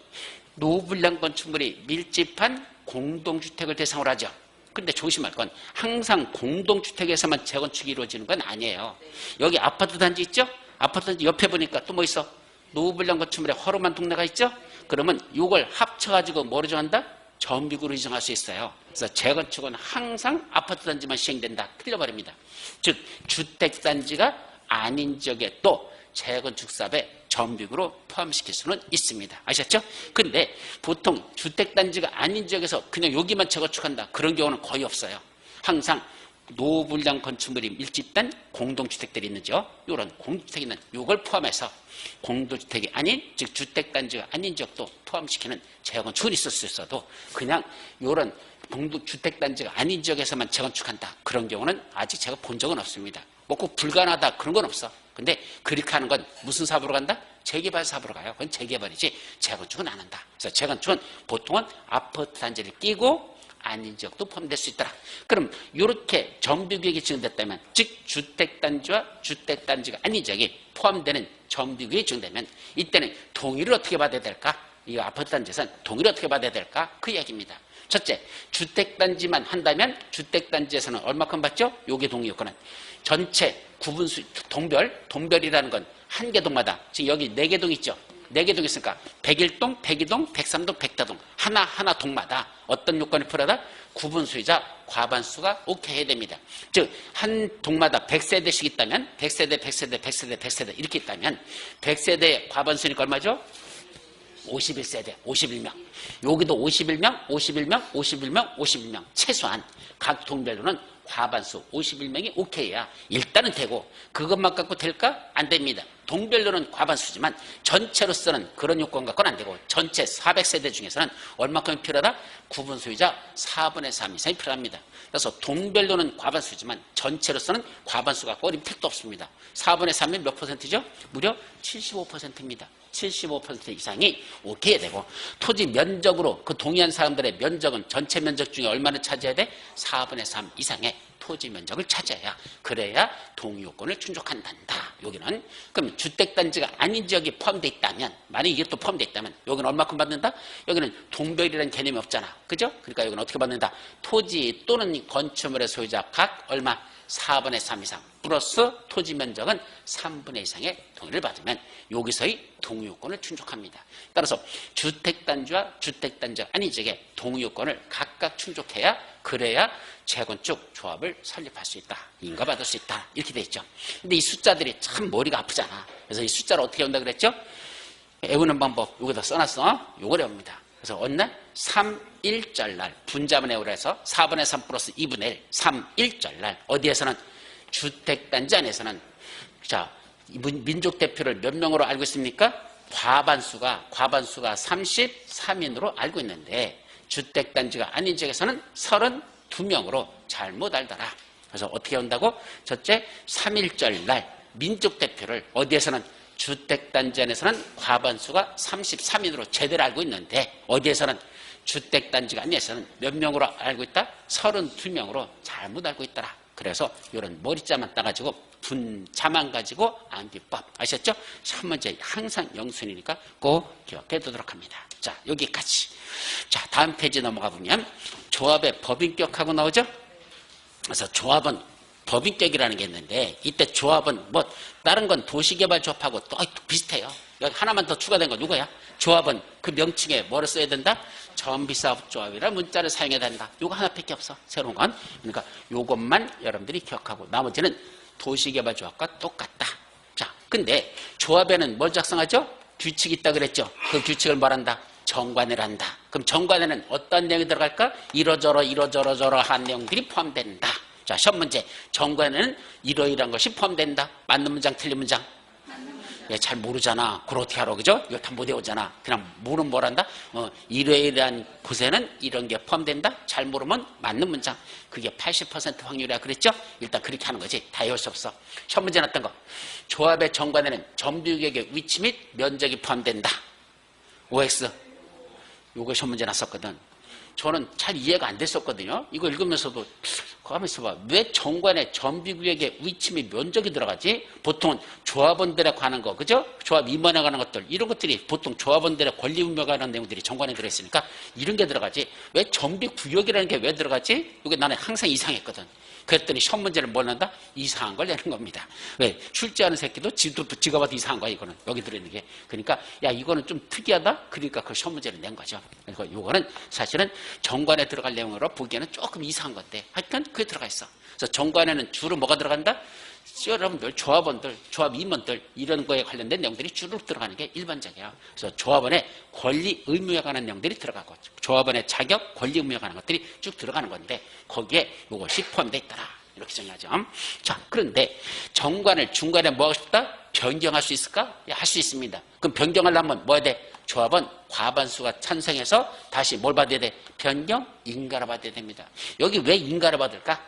노불량 건축물이 밀집한 공동주택을 대상으로 하죠. 근데 조심할 건 항상 공동주택에서만 재건축이 이루어지는 건 아니에요. 여기 아파트 단지 있죠? 아파트 단지 옆에 보니까 또 뭐 있어? 노불량 건축물에 허름한 동네가 있죠? 그러면 이걸 합쳐가지고 뭐로 정한다? 정비구로 지정할 수 있어요. 그래서 재건축은 항상 아파트 단지만 시행된다. 틀려버립니다. 즉 주택단지가 아닌 지역에 또 재건축사업에 정비구로 포함시킬 수는 있습니다. 아셨죠? 근데 보통 주택단지가 아닌 지역에서 그냥 여기만 재건축한다. 그런 경우는 거의 없어요. 항상 노불량 건축물이 밀집된 공동주택들이 있는죠. 이런 공동주택이 있는 이걸 포함해서 공동주택이 아닌, 즉 주택단지가 아닌 지역도 포함시키는 재건축은 있을 수 있어도 그냥 이런 공동주택단지가 아닌 지역에서만 재건축한다. 그런 경우는 아직 제가 본 적은 없습니다. 뭐 꼭 불가능하다 그런 건 없어. 근데 그렇게 하는 건 무슨 사업으로 간다? 재개발 사업으로 가요. 그건 재개발이지 재건축은 안 한다. 그래서 재건축은 보통은 아파트 단지를 끼고 아닌 지역도 포함될 수 있더라. 그럼 이렇게 정비구역이 지정됐다면, 즉 주택단지와 주택단지가 아닌 지역이 포함되는 정비구역이 지정되면 이때는 동의를 어떻게 받아야 될까? 이 아파트 단지에서는 동의를 어떻게 받아야 될까? 그 이야기입니다. 첫째, 주택단지만 한다면 주택단지에서는 얼마큼 받죠? 요게 동의 요건은 전체 구분수 동별이라는 건 한 개 동마다, 지금 여기 4개 동 있죠? 4개 동 있으니까 101동, 102동, 103동, 104동 하나 동마다 어떤 요건이 필요하다? 구분수이자 과반수가 오케이 해야 됩니다. 즉 한 동마다 100세대씩 있다면 100세대 이렇게 있다면 100세대의 과반수니까 얼마죠? 51세대, 51명. 여기도 51명 최소한 각 동별로는 과반수 51명이 오케이야. 일단은 되고, 그것만 갖고 될까? 안 됩니다. 동별로는 과반수지만 전체로서는 그런 요건 갖고는 안 되고, 전체 400세대 중에서는 얼마큼이 필요하다? 구분수이자 4분의 3 이상이 필요합니다. 그래서 동별로는 과반수지만 전체로서는 과반수가 꺼림 필요도 없습니다. 4분의 3이 몇 %죠? 무려 75%입니다. 75% 이상이 오케이 되고, 토지 면적으로 그 동의한 사람들의 면적은 전체 면적 중에 얼마를 차지해야 돼? 4분의 3 이상의 토지 면적을 차지해야, 그래야 동의 요건을 충족한단다. 여기는 그럼 주택단지가 아닌 지역이 포함되어 있다면, 만약 이게 또 포함되어 있다면 여기는 얼마큼 받는다? 여기는 동별이라는 개념이 없잖아. 그죠? 그러니까 여기는 어떻게 받는다? 토지 또는 건축물의 소유자 각 얼마? 4분의 3 이상 플러스 토지 면적은 3분의 2 이상의 동의를 받으면 여기서의 동의 요건을 충족합니다. 따라서 주택단지와 주택단지가 아닌 지역에 동의 요건을 각각 충족해야, 그래야 재건축 조합을 설립할 수 있다. 인가받을 수 있다. 이렇게 돼 있죠. 근데 이 숫자들이 참 머리가 아프잖아. 그래서 이 숫자를 어떻게 외운다 그랬죠? 외우는 방법 여기다 써놨어. 요걸 외웁니다. 그래서 어느 날 3.1절 날 분자만 외우라 해서 4분의 3 플러스 2분의 1 3.1절 날 어디에서는 주택단지 안에서는, 자, 민족대표를 몇 명으로 알고 있습니까? 과반수가 33인으로 알고 있는데 주택단지가 아닌 지역에서는 32명으로 잘못 알더라. 그래서 어떻게 한다고? 첫째 3.1절 날 민족대표를 어디에서는 주택단지 안에서는 과반수가 33인으로 제대로 알고 있는데 어디에서는 주택단지가 아니에서는 몇 명으로 알고 있다? 32명으로 잘못 알고 있더라. 그래서 이런 머리자만 따가지고 분자만 가지고 암기법 아셨죠? 첫 문제 항상 영순이니까 꼭 기억해 두도록 합니다. 자, 여기까지. 자, 다음 페이지 넘어가 보면 조합의 법인격하고 나오죠? 그래서 조합은 법인격이라는 게 있는데, 이때 조합은 뭐 다른 건 도시개발조합하고 또 비슷해요. 여기 하나만 더 추가된 건 누구야? 조합은 그 명칭에 뭐를 써야 된다? 정비사업조합이라는 문자를 사용해야 된다. 요거 하나밖에 없어, 새로운 건. 그러니까 요것만 여러분들이 기억하고 나머지는 도시개발조합과 똑같다. 자, 근데 조합에는 뭘 작성하죠? 규칙이 있다 그랬죠? 그 규칙을 말한다? 정관을 한다. 그럼 정관에는 어떤 내용이 들어갈까? 이러저러한 내용들이 포함된다. 자, 시험 문제. 정관에는 이러이러한 것이 포함된다. 맞는 문장, 틀린 문장? 예, 잘 모르잖아. 그걸 어떻게 알아, 그죠? 이거 다 못 외우잖아. 그냥 모르면 뭐란다? 이러이러한 곳에는 이런 게 포함된다? 잘 모르면 맞는 문장. 그게 80% 확률이야. 그랬죠? 일단 그렇게 하는 거지. 다 외울 수 없어. 첫 문제 났던 거. 조합의 정관에는 점비격의 위치 및 면적이 포함된다. OX. 요거 첫 문제 났었거든. 저는 잘 이해가 안 됐었거든요. 이거 읽으면서도 가만히 있어봐. 왜 정관에 점비구역의 위치 및 면적이 들어가지? 보통은 조합원들에 관한 거, 그죠? 조합 임원에 관한 것들, 이런 것들이 보통 조합원들의 권리 운명에 관한 내용들이 정관에 들어있으니까 이런 게 들어가지. 왜 점비구역이라는 게 왜 들어가지? 이게 나는 항상 이상했거든. 그랬더니 시험 문제를 뭘 낸다? 이상한 걸 내는 겁니다. 왜? 출제하는 새끼도 지가 봐도 이상한 거야, 이거는. 여기 들어있는 게. 그러니까, 야, 이거는 좀 특이하다? 그러니까 그 시험 문제를 낸 거죠. 그러니까 이거는 사실은 정관에 들어갈 내용으로 보기에는 조금 이상한 건데, 하여튼 그게 들어가 있어. 그래서 정관에는 주로 뭐가 들어간다? 여러분들, 조합원들, 조합 임원들, 이런 거에 관련된 내용들이 주로 들어가는 게 일반적이야. 그래서 조합원의 권리, 의무에 관한 내용들이 들어가고, 조합원의 자격, 권리, 의무에 관한 것들이 쭉 들어가는 건데, 거기에 이것이 포함되어 있더라. 이렇게 정의하죠. 자, 그런데 정관을 중간에 뭐 하고 싶다? 변경할 수 있을까? 예, 할 수 있습니다. 그럼 변경하려면 뭐 해야 돼? 조합원 과반수가 찬성해서 다시 뭘 받아야 돼? 변경, 인가를 받아야 됩니다. 여기 왜 인가를 받을까?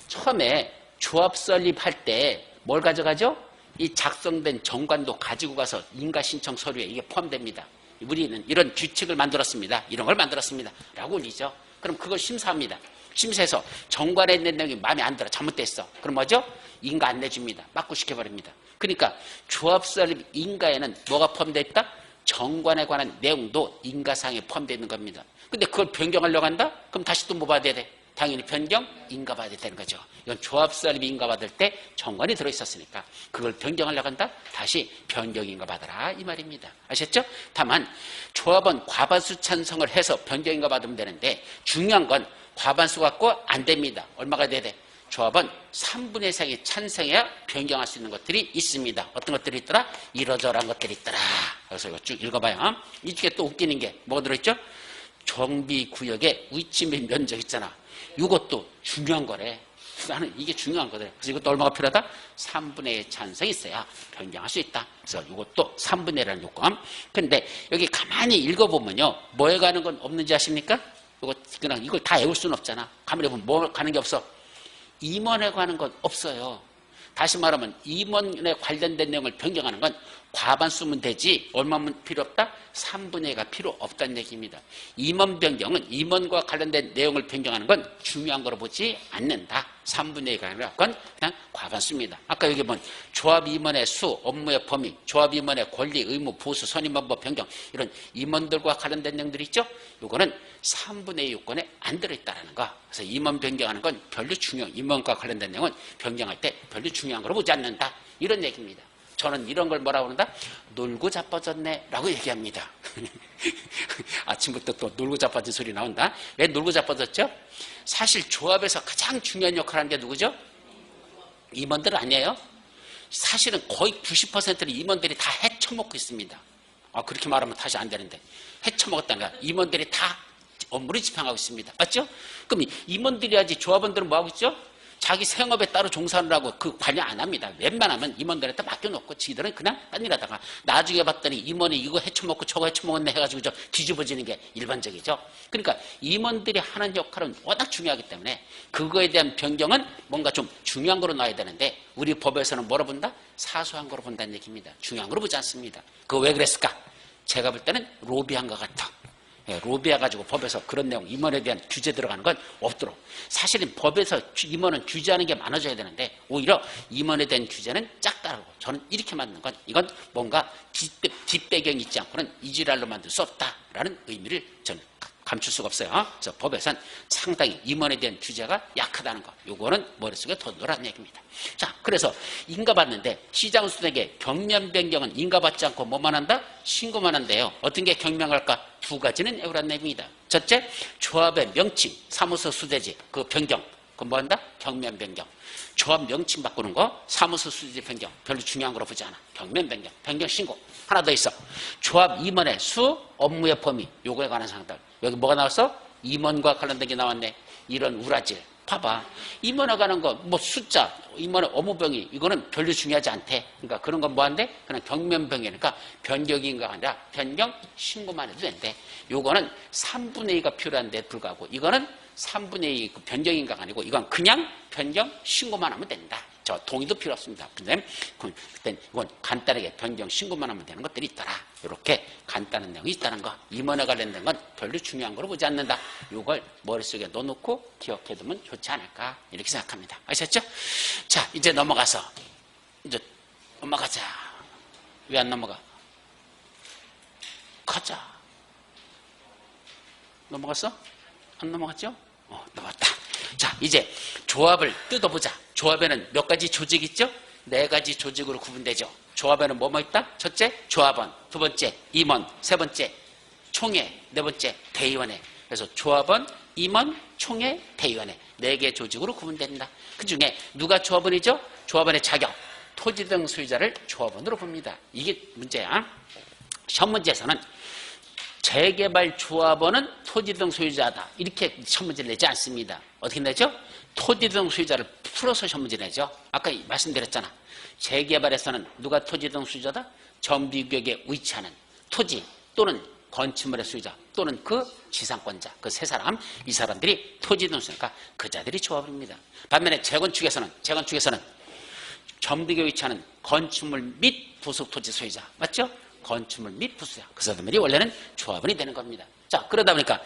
처음에 조합 설립할 때 뭘 가져가죠? 이 작성된 정관도 가지고 가서 인가 신청 서류에 이게 포함됩니다. 우리는 이런 규칙을 만들었습니다. 이런 걸 만들었습니다. 라고 올리죠. 그럼 그걸 심사합니다. 심사해서 정관에 있는 내용이 마음에 안 들어. 잘못됐어. 그럼 뭐죠? 인가 안 내줍니다. 빠꾸시켜버립니다. 그러니까 조합 설립 인가에는 뭐가 포함되어 있다? 정관에 관한 내용도 인가사항에 포함되어 있는 겁니다. 근데 그걸 변경하려고 한다? 그럼 다시 또 뭐 받아야 돼? 당연히 변경, 인가 받아야 되는 거죠. 이건 조합 설립 인가 받을 때 정관이 들어있었으니까 그걸 변경하려고 한다? 다시 변경 인가 받아라 이 말입니다. 아셨죠? 다만 조합원 과반수 찬성을 해서 변경 인가 받으면 되는데 중요한 건 과반수 갖고 안 됩니다. 얼마가 돼야 돼? 조합원 3분의 3이 찬성해야 변경할 수 있는 것들이 있습니다. 어떤 것들이 있더라? 이러저러한 것들이 있더라. 그래서 이거 쭉 읽어봐요. 이쪽에 또 웃기는 게 뭐가 들어있죠? 정비구역의 위치 및 면적 있잖아. 이것도 중요한 거래. 나는 이게 중요한 거래. 그래서 이것도 얼마가 필요하다? 3분의 1 찬성이 있어야 변경할 수 있다. 그래서 이것도 3분의 1이라는 요건. 근데 여기 가만히 읽어보면요. 뭐에 가는 건 없는지 아십니까? 그냥 이걸 다 외울 수는 없잖아. 가만히 보면 뭐 가는 게 없어? 임원에 관한 건 없어요. 다시 말하면 임원에 관련된 내용을 변경하는 건 과반수면 되지 얼마면 필요 없다? 3분의 1가 필요 없다는 얘기입니다. 임원 변경은 임원과 관련된 내용을 변경하는 건 중요한 거로 보지 않는다. 3분의 1가 아니라 그건 그냥 과반수입니다. 아까 여기 보면 조합 임원의 수, 업무의 범위, 조합 임원의 권리, 의무, 보수, 선임 방법 변경 이런 임원들과 관련된 내용들이 있죠. 이거는 3분의 2 요건에 안 들어있다는 거. 그래서 임원 변경하는 건 별로 임원과 관련된 내용은 변경할 때 별로 중요한 거로 보지 않는다. 이런 얘기입니다. 저는 이런 걸 뭐라고 그런다? 놀고 자빠졌네 라고 얘기합니다. 아침부터 또 놀고 자빠진 소리 나온다. 왜 놀고 자빠졌죠? 사실 조합에서 가장 중요한 역할을 하는 게 누구죠? 임원들 아니에요? 사실은 거의 90%를 임원들이 다 헤쳐먹고 있습니다. 그렇게 말하면 다시 안 되는데 헤쳐먹었다는 거야. 임원들이 다 업무를 집행하고 있습니다. 맞죠? 그럼 임원들이 하지 조합원들은 뭐 하고 있죠? 자기 생업에 따로 종사를 하고 그 관여 안 합니다. 웬만하면 임원들한테 맡겨놓고 지들은 그냥 딴 일 하다가 나중에 봤더니 임원이 이거 헤쳐먹고 저거 헤쳐먹었네 해가지고 저 뒤집어지는 게 일반적이죠. 그러니까 임원들이 하는 역할은 워낙 중요하기 때문에 그거에 대한 변경은 뭔가 좀 중요한 거로 놔야 되는데 우리 법에서는 뭐로 본다? 사소한 거로 본다는 얘기입니다. 중요한 거로 보지 않습니다. 그거 왜 그랬을까? 제가 볼 때는 로비한 것 같아. 로비해가지고 법에서 그런 내용, 임원에 대한 규제 들어가는 건 없도록. 사실은 법에서 임원은 규제하는 게 많아져야 되는데 오히려 임원에 대한 규제는 작다라고. 저는 이렇게 만드는 건 이건 뭔가 뒷배경이 있지 않고는 이지랄로 만들 수 없다라는 의미를 저는 감출 수가 없어요. 그래서 법에서는 상당히 임원에 대한 규제가 약하다는 거. 요거는 머릿속에 더 넣으라는 얘기입니다. 자, 그래서 인가받는데 시장수에게 경면 변경은 인가받지 않고 뭐만 한다? 신고만 한대요. 어떤 게 경명할까? 두 가지는 외우라는 내용입니다. 첫째, 조합의 명칭, 사무소 수대지, 그 변경. 그건 뭐 한다? 경면 변경. 조합 명칭 바꾸는 거, 사무소 수대지 변경. 별로 중요한 거로 보지 않아. 경면 변경, 변경 신고. 하나 더 있어. 조합 임원의 수, 업무의 범위. 요거에 관한 사항들. 여기 뭐가 나왔어? 임원과 관련된 게 나왔네. 이런 우라질, 봐봐. 임원회 가는 거, 뭐 숫자, 임원회 업무병이, 이거는 별로 중요하지 않대. 그러니까 그런 건 뭐한데? 그냥 경면병이니까 변경인가 아니라 변경 신고만 해도 된대. 요거는 3분의 2가 필요한데 불구하고, 이거는 3분의 2 변경인가가 아니고, 이건 그냥 변경 신고만 하면 된다. 저 동의도 필요 없습니다. 근데 그땐 이건 간단하게 변경 신고만 하면 되는 것들이 있더라. 이렇게 간단한 내용이 있다는 거. 임원에 관련된 건 별로 중요한 거로 보지 않는다. 이걸 머릿속에 넣어놓고 기억해두면 좋지 않을까 이렇게 생각합니다. 아셨죠? 자, 이제 넘어가서 이제 넘어가자. 왜 안 넘어가? 가자. 넘어갔어? 안 넘어갔죠? 넘어갔다. 자, 이제 조합을 뜯어보자. 조합에는 몇 가지 조직이 있죠? 4가지 조직으로 구분되죠. 조합에는 뭐뭐 있다? 첫째, 조합원. 두 번째, 임원. 세 번째, 총회. 네 번째, 대의원회. 그래서 조합원, 임원, 총회, 대의원회. 4개 조직으로 구분된다. 그 중에 누가 조합원이죠? 조합원의 자격. 토지 등 소유자를 조합원으로 봅니다. 이게 문제야. 시험 문제에서는 재개발 조합원은 토지 등 소유자다. 이렇게 시험 문제를 내지 않습니다. 어떻게 내죠? 토지 등 소유자를 풀어서 시험 문제를 내죠. 아까 말씀드렸잖아. 재개발에서는 누가 토지 등 소유자다? 정비구역에 위치하는 토지 또는 건축물의 소유자 또는 그 지상권자, 그 세 사람, 이 사람들이 토지 등 소유자니까 그 자들이 조합입니다. 반면에 재건축에서는 정비구역에 위치하는 건축물 및 부속 토지 소유자, 맞죠? 건축물 및 부수자, 그 사람들이 원래는 조합원이 되는 겁니다. 자, 그러다 보니까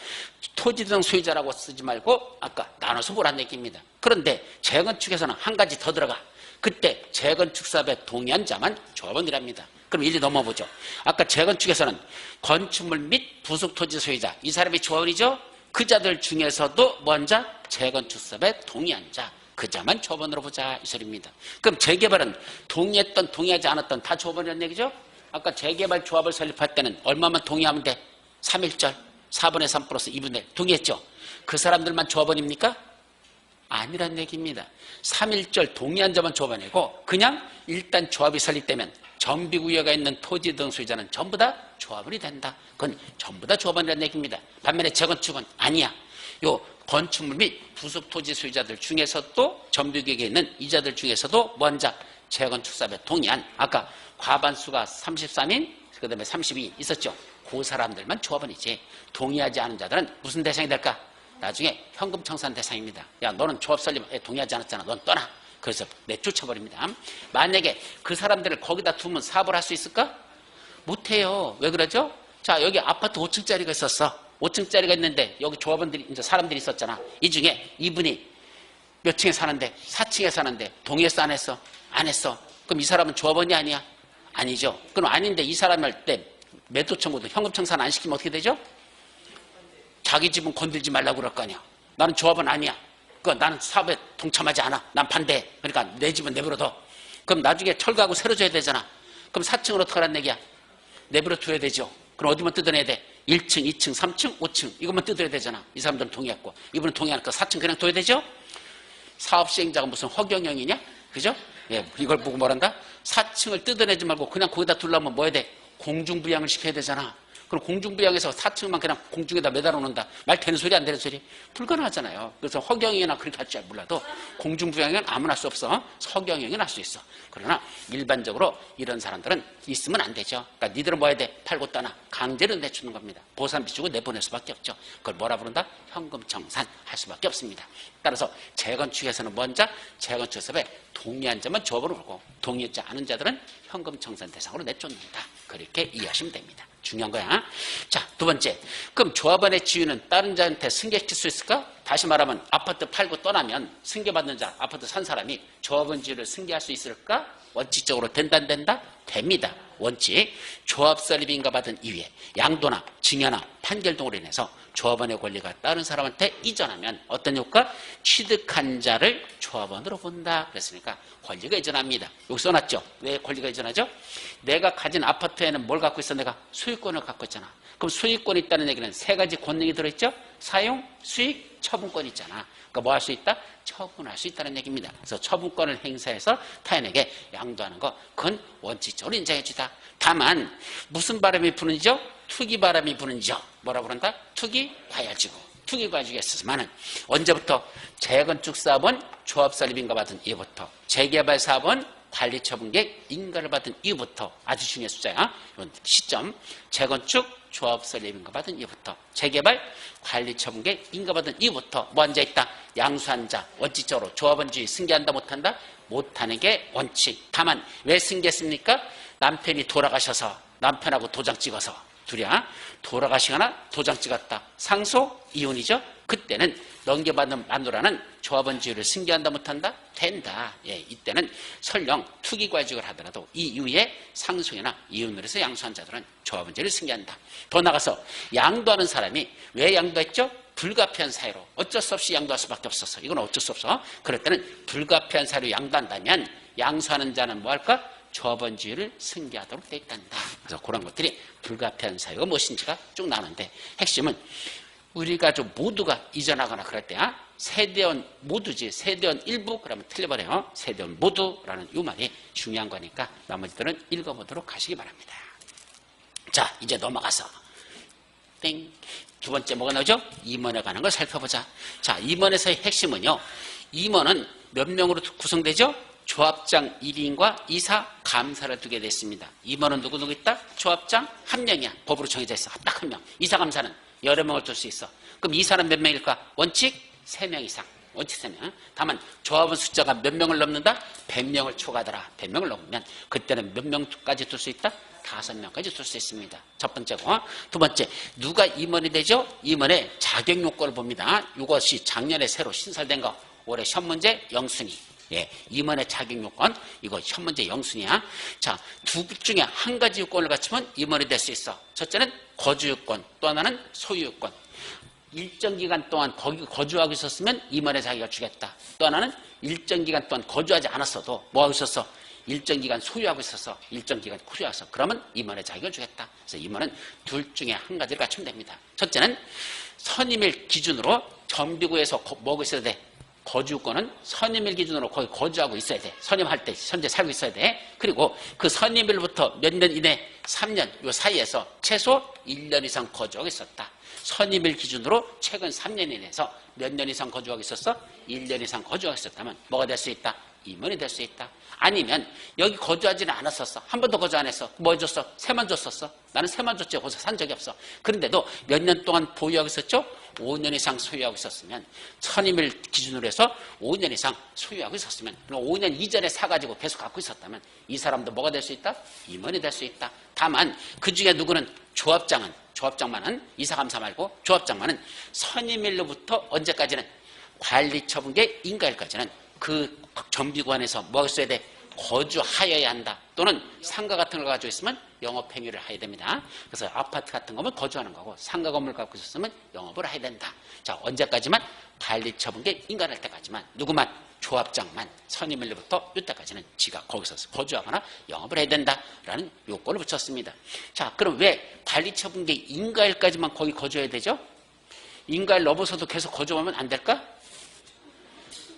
토지 등 소유자라고 쓰지 말고 아까 나눠서 보라는 얘기입니다. 그런데 재건축에서는 한 가지 더 들어가. 그때 재건축 사업에 동의한 자만 조합원이랍니다. 그럼 이제 넘어보죠. 아까 재건축에서는 건축물 및 부속 토지 소유자, 이 사람이 조합원이죠. 그 자들 중에서도 먼저 재건축 사업에 동의한 자, 그 자만 조합원으로 보자 이 소리입니다. 그럼 재개발은 동의했던 동의하지 않았던 다 조합원이라는 얘기죠. 아까 재개발 조합을 설립할 때는 얼마만 동의하면 돼? 3.1절 4분의 3 플러스 2분의 1 동의했죠? 그 사람들만 조합원입니까? 아니란 얘기입니다. 3.1절 동의한 자만 조합원이고 그냥 일단 조합이 설립되면 정비구역에 있는 토지 등 소유자는 전부 다 조합원이 된다. 그건 전부 다 조합원이라는 얘기입니다. 반면에 재건축은 아니야. 요 건축물 및 부속 토지 소유자들 중에서도 정비구역에 있는 이자들 중에서도 먼저 재건축 사업에 동의한 아까 과반수가 33인 그 다음에 32 있었죠. 그 사람들만 조합원이지. 동의하지 않은 자들은 무슨 대상이 될까? 나중에 현금 청산 대상입니다. 야, 너는 조합 설립에 동의하지 않았잖아. 넌 떠나. 그래서 내쫓아버립니다. 만약에 그 사람들을 거기다 두면 사업을 할 수 있을까? 못해요. 왜 그러죠? 자, 여기 아파트 5층짜리가 있었어. 5층짜리가 있는데 여기 조합원들이 이제 사람들이 있었잖아. 이 중에 이분이 몇 층에 사는데 4층에 사는데 동의했어 안 했어? 안 했어. 그럼 이 사람은 조합원이 아니야? 아니죠. 그럼 아닌데 이 사람을 때 매도 청구도 현금 청산 안 시키면 어떻게 되죠? 자기 집은 건들지 말라고 그럴 거 아니야. 나는 조합원 아니야. 나는 사업에 동참하지 않아. 난 반대해. 그러니까 내 집은 내버려둬. 그럼 나중에 철거하고 새로 줘야 되잖아. 그럼 4층은 어떻게 하라는 얘기야? 내버려 둬야 되죠. 그럼 어디만 뜯어내야 돼? 1층, 2층, 3층, 5층 이것만 뜯어야 되잖아. 이 사람들은 동의했고 이분은 동의하니까 4층 그냥 둬야 되죠? 사업 시행자가 무슨 허경영이냐? 그죠? 예, 이걸 보고 뭐란다? 4층을 뜯어내지 말고 그냥 거기다 둘러면 뭐 해야 돼? 공중부양을 시켜야 되잖아. 그럼 공중부양에서 4층만 그냥 공중에다 매달아 놓는다. 말 되는 소리 안 되는 소리? 불가능하잖아요. 그래서 허경영이나 그렇게 할 줄 몰라도 공중부양은 아무나 할 수 없어. 허경영이 할 수 있어. 그러나 일반적으로 이런 사람들은 있으면 안 되죠. 그러니까 니들은 뭐 해야 돼? 팔고 떠나. 강제로 내주는 겁니다. 보상 비추고 내보낼 수밖에 없죠. 그걸 뭐라 부른다? 현금 청산 할 수밖에 없습니다. 따라서 재건축에서는 먼저 재건축 사업에 동의한 자만 조합으로 보고 동의하지 않은 자들은 현금 청산 대상으로 내쫓는다. 그렇게 이해하시면 됩니다. 중요한 거야. 자, 두 번째. 그럼 조합원의 지위는 다른 자한테 승계시킬 수 있을까? 다시 말하면 아파트 팔고 떠나면 승계받는 자, 아파트 산 사람이 조합원 지위를 승계할 수 있을까? 원칙적으로 된다 안 된다? 됩니다. 원칙. 조합 설립인가 받은 이후에 양도나 증여나 판결 등으로 인해서 조합원의 권리가 다른 사람한테 이전하면 어떤 효과? 취득한 자를 조합원으로 본다. 그랬으니까 권리가 이전합니다. 여기 써놨죠? 왜 권리가 이전하죠? 내가 가진 아파트에는 뭘 갖고 있어? 내가 소유권을 갖고 있잖아. 그럼 소유권이 있다는 얘기는 3가지 권능이 들어있죠? 사용, 수익, 처분권이 있잖아. 그러니까 뭐 할 수 있다? 처분할 수 있다는 얘기입니다. 그래서 처분권을 행사해서 타인에게 양도하는 거, 그건 원칙적으로 인정해 주다. 다만 무슨 바람이 부는지요? 투기 바람이 부는지요. 뭐라 그런다? 투기 과열지구. 투기과직에 있었지만은 언제부터? 재건축사업은 조합설립 인가받은 이후부터, 재개발사업은 관리처분계획 인가를 받은 이후부터, 아주 중요한 숫자야. 이건 시점. 재건축 조합설립 인가받은 이후부터, 재개발 관리처분계획 인가받은 이후부터 뭐 앉아있다? 양수한자. 원칙적으로 조합원주의 승계한다 못한다? 못하는 게 원칙. 다만 왜 승계했습니까? 남편이 돌아가셔서 남편하고 도장 찍어서 둘이야 돌아가시거나 도장 찍었다. 상소 이혼이죠. 그때는 넘겨받는 마누라는 조합원주의를 승계한다 못한다? 된다. 예, 이때는 설령 투기과직을 하더라도 이 이후에 상속이나 이혼을 해서 양수한 자들은 조합원주의를 승계한다. 더 나가서 양도하는 사람이 왜 양도했죠? 불가피한 사유로 어쩔 수 없이 양도할 수밖에 없었어. 이건 어쩔 수 없어. 그럴 때는 불가피한 사유로 양도한다면 양수하는 자는 뭐 할까? 조합원주의를 승계하도록 돼 있단다. 그래서 그런 것들이 불가피한 사유가 무엇인지가 쭉 나오는데, 핵심은 우리 가족 모두가 이전하거나 그럴 때야 세대원 모두지, 세대원 일부 그러면 틀려버려요. 세대원 모두라는 이 말이 중요한 거니까 나머지들은 읽어보도록 하시기 바랍니다. 자, 이제 넘어가서 땡. 두 번째 뭐가 나오죠? 임원에 관한 걸 살펴보자. 자, 임원에서의 핵심은요, 임원은 몇 명으로 구성되죠? 조합장 1인과 이사, 감사를 두게 됐습니다. 임원은 누구 있다? 조합장 한 명이야. 법으로 정해져 있어. 딱 한 명. 이사, 감사는 여러 명을 둘 수 있어. 그럼 이사는 몇 명일까? 원칙 3명 이상. 원칙 3명. 다만 조합원 숫자가 몇 명을 넘는다? 100명을 초과하더라. 100명을 넘으면 그때는 몇 명까지 둘 수 있다? 5명까지 둘 수 있습니다. 첫 번째고. 두 번째, 누가 임원이 되죠? 임원의 자격 요건을 봅니다. 이것이 작년에 새로 신설된 거. 올해 시험 문제 영순위. 예, 임원의 자격 요건, 이거 시험 문제 영순위야. 자, 두 중에 한 가지 요건을 갖추면 임원이 될 수 있어. 첫째는 거주 요건, 또 하나는 소유 요건. 일정 기간 동안 거기 거주하고 있었으면 임원의 자격을 주겠다. 또 하나는 일정 기간 동안 거주하지 않았어도 뭐 하고 있었어? 일정 기간 소유하고 있어서 일정 기간 소유하서 그러면 임원의 자격을 주겠다. 그래서 임원은 둘 중에 한 가지를 갖추면 됩니다. 첫째는 선임일 기준으로 정비구에서 뭐하고 있어야 돼? 거주권은 선임일 기준으로 거기 거주하고 있어야 돼. 선임할 때 현재 살고 있어야 돼. 그리고 그 선임일부터 몇 년 이내 3년 요 사이에서 최소 1년 이상 거주하고 있었다. 선임일 기준으로 최근 3년 이내에서 몇 년 이상 거주하고 있었어? 1년 이상 거주하고 있었다면 뭐가 될 수 있다? 임원이 될 수 있다. 아니면 여기 거주하지는 않았었어. 한 번도 거주 안 했어. 뭐 해줬어? 세만 줬었어. 나는 세만 줬지. 거기서 산 적이 없어. 그런데도 몇 년 동안 보유하고 있었죠? 5년 이상 소유하고 있었으면, 선임일 기준으로 해서 5년 이상 소유하고 있었으면, 5년 이전에 사가지고 계속 갖고 있었다면 이 사람도 뭐가 될 수 있다? 임원이 될 수 있다. 다만 그 중에 누구는 조합장만은 이사감사 말고 조합장만은 선임일로부터 언제까지는 관리처분계 인가일까지는 그 정비관에서 뭐가 있어야 돼? 거주하여야 한다. 또는 상가 같은 걸 가지고 있으면 영업행위를 해야 됩니다. 그래서 아파트 같은 거면 거주하는 거고 상가 건물 갖고 있었으면 영업을 해야 된다. 자, 언제까지만? 관리처분계 인가할 때까지만. 누구만? 조합장만 선임일로부터 이때까지는 지가 거기서 거주하거나 영업을 해야 된다라는 요건을 붙였습니다. 자, 그럼 왜 관리처분계 인가일까지만 거기 거주해야 되죠? 인가일 넘어서도 계속 거주하면 안 될까?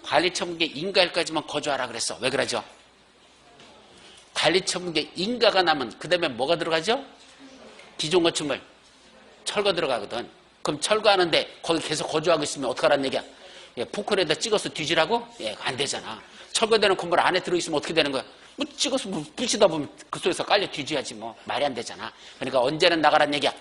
관리처분계 인가일까지만 거주하라 그랬어. 왜 그러죠? 관리처분계 인가가 나면 그 다음에 뭐가 들어가죠? 기존 건축물 철거 들어가거든. 그럼 철거하는데 거기 계속 거주하고 있으면 어떡하라는 얘기야? 예, 포크레에다 찍어서 뒤지라고? 예, 안 되잖아. 철거되는 건물 안에 들어있으면 어떻게 되는 거야? 뭐 찍어서 부시다 보면 그 속에서 깔려 뒤져야지 뭐. 말이 안 되잖아. 그러니까 언제는 나가라는 얘기야.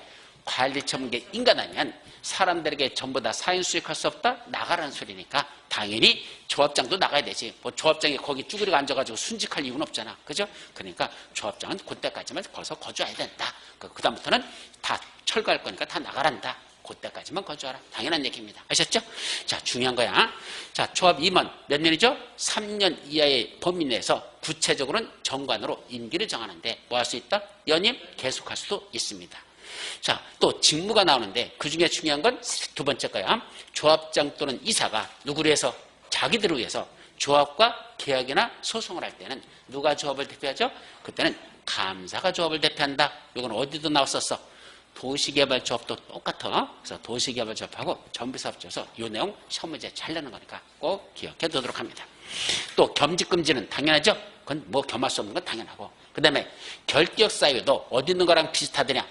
관리처분계 인가나면 사람들에게 전부 다 사인 수익할 수 없다? 나가라는 소리니까 당연히 조합장도 나가야 되지. 뭐 조합장이 거기 쭈그리고 앉아가지고 순직할 이유는 없잖아. 그죠? 그러니까 조합장은 그때까지만 거기서 거주해야 된다. 그 다음부터는 다 철거할 거니까 다 나가란다. 그때까지만 거주하라. 당연한 얘기입니다. 아셨죠? 자, 중요한 거야. 자, 조합 임원 몇 년이죠? 3년 이하의 범위 내에서 구체적으로는 정관으로 임기를 정하는데 뭐 할 수 있다? 연임 계속할 수도 있습니다. 자, 또 직무가 나오는데 그 중에 중요한 건 두 번째 거야. 조합장 또는 이사가 누구를 위해서? 자기들을 위해서 조합과 계약이나 소송을 할 때는 누가 조합을 대표하죠? 그때는 감사가 조합을 대표한다. 이건 어디도 나왔었어? 도시개발조합도 똑같아. 그래서 도시개발조합하고 정비사업조합에서 이 내용 시험 문제 잘 내는 거니까 꼭 기억해 두도록 합니다. 또 겸직금지는 당연하죠. 그건 뭐 겸할 수 없는 건 당연하고. 그 다음에 결격 사유도 어디 있는 거랑 비슷하더냐?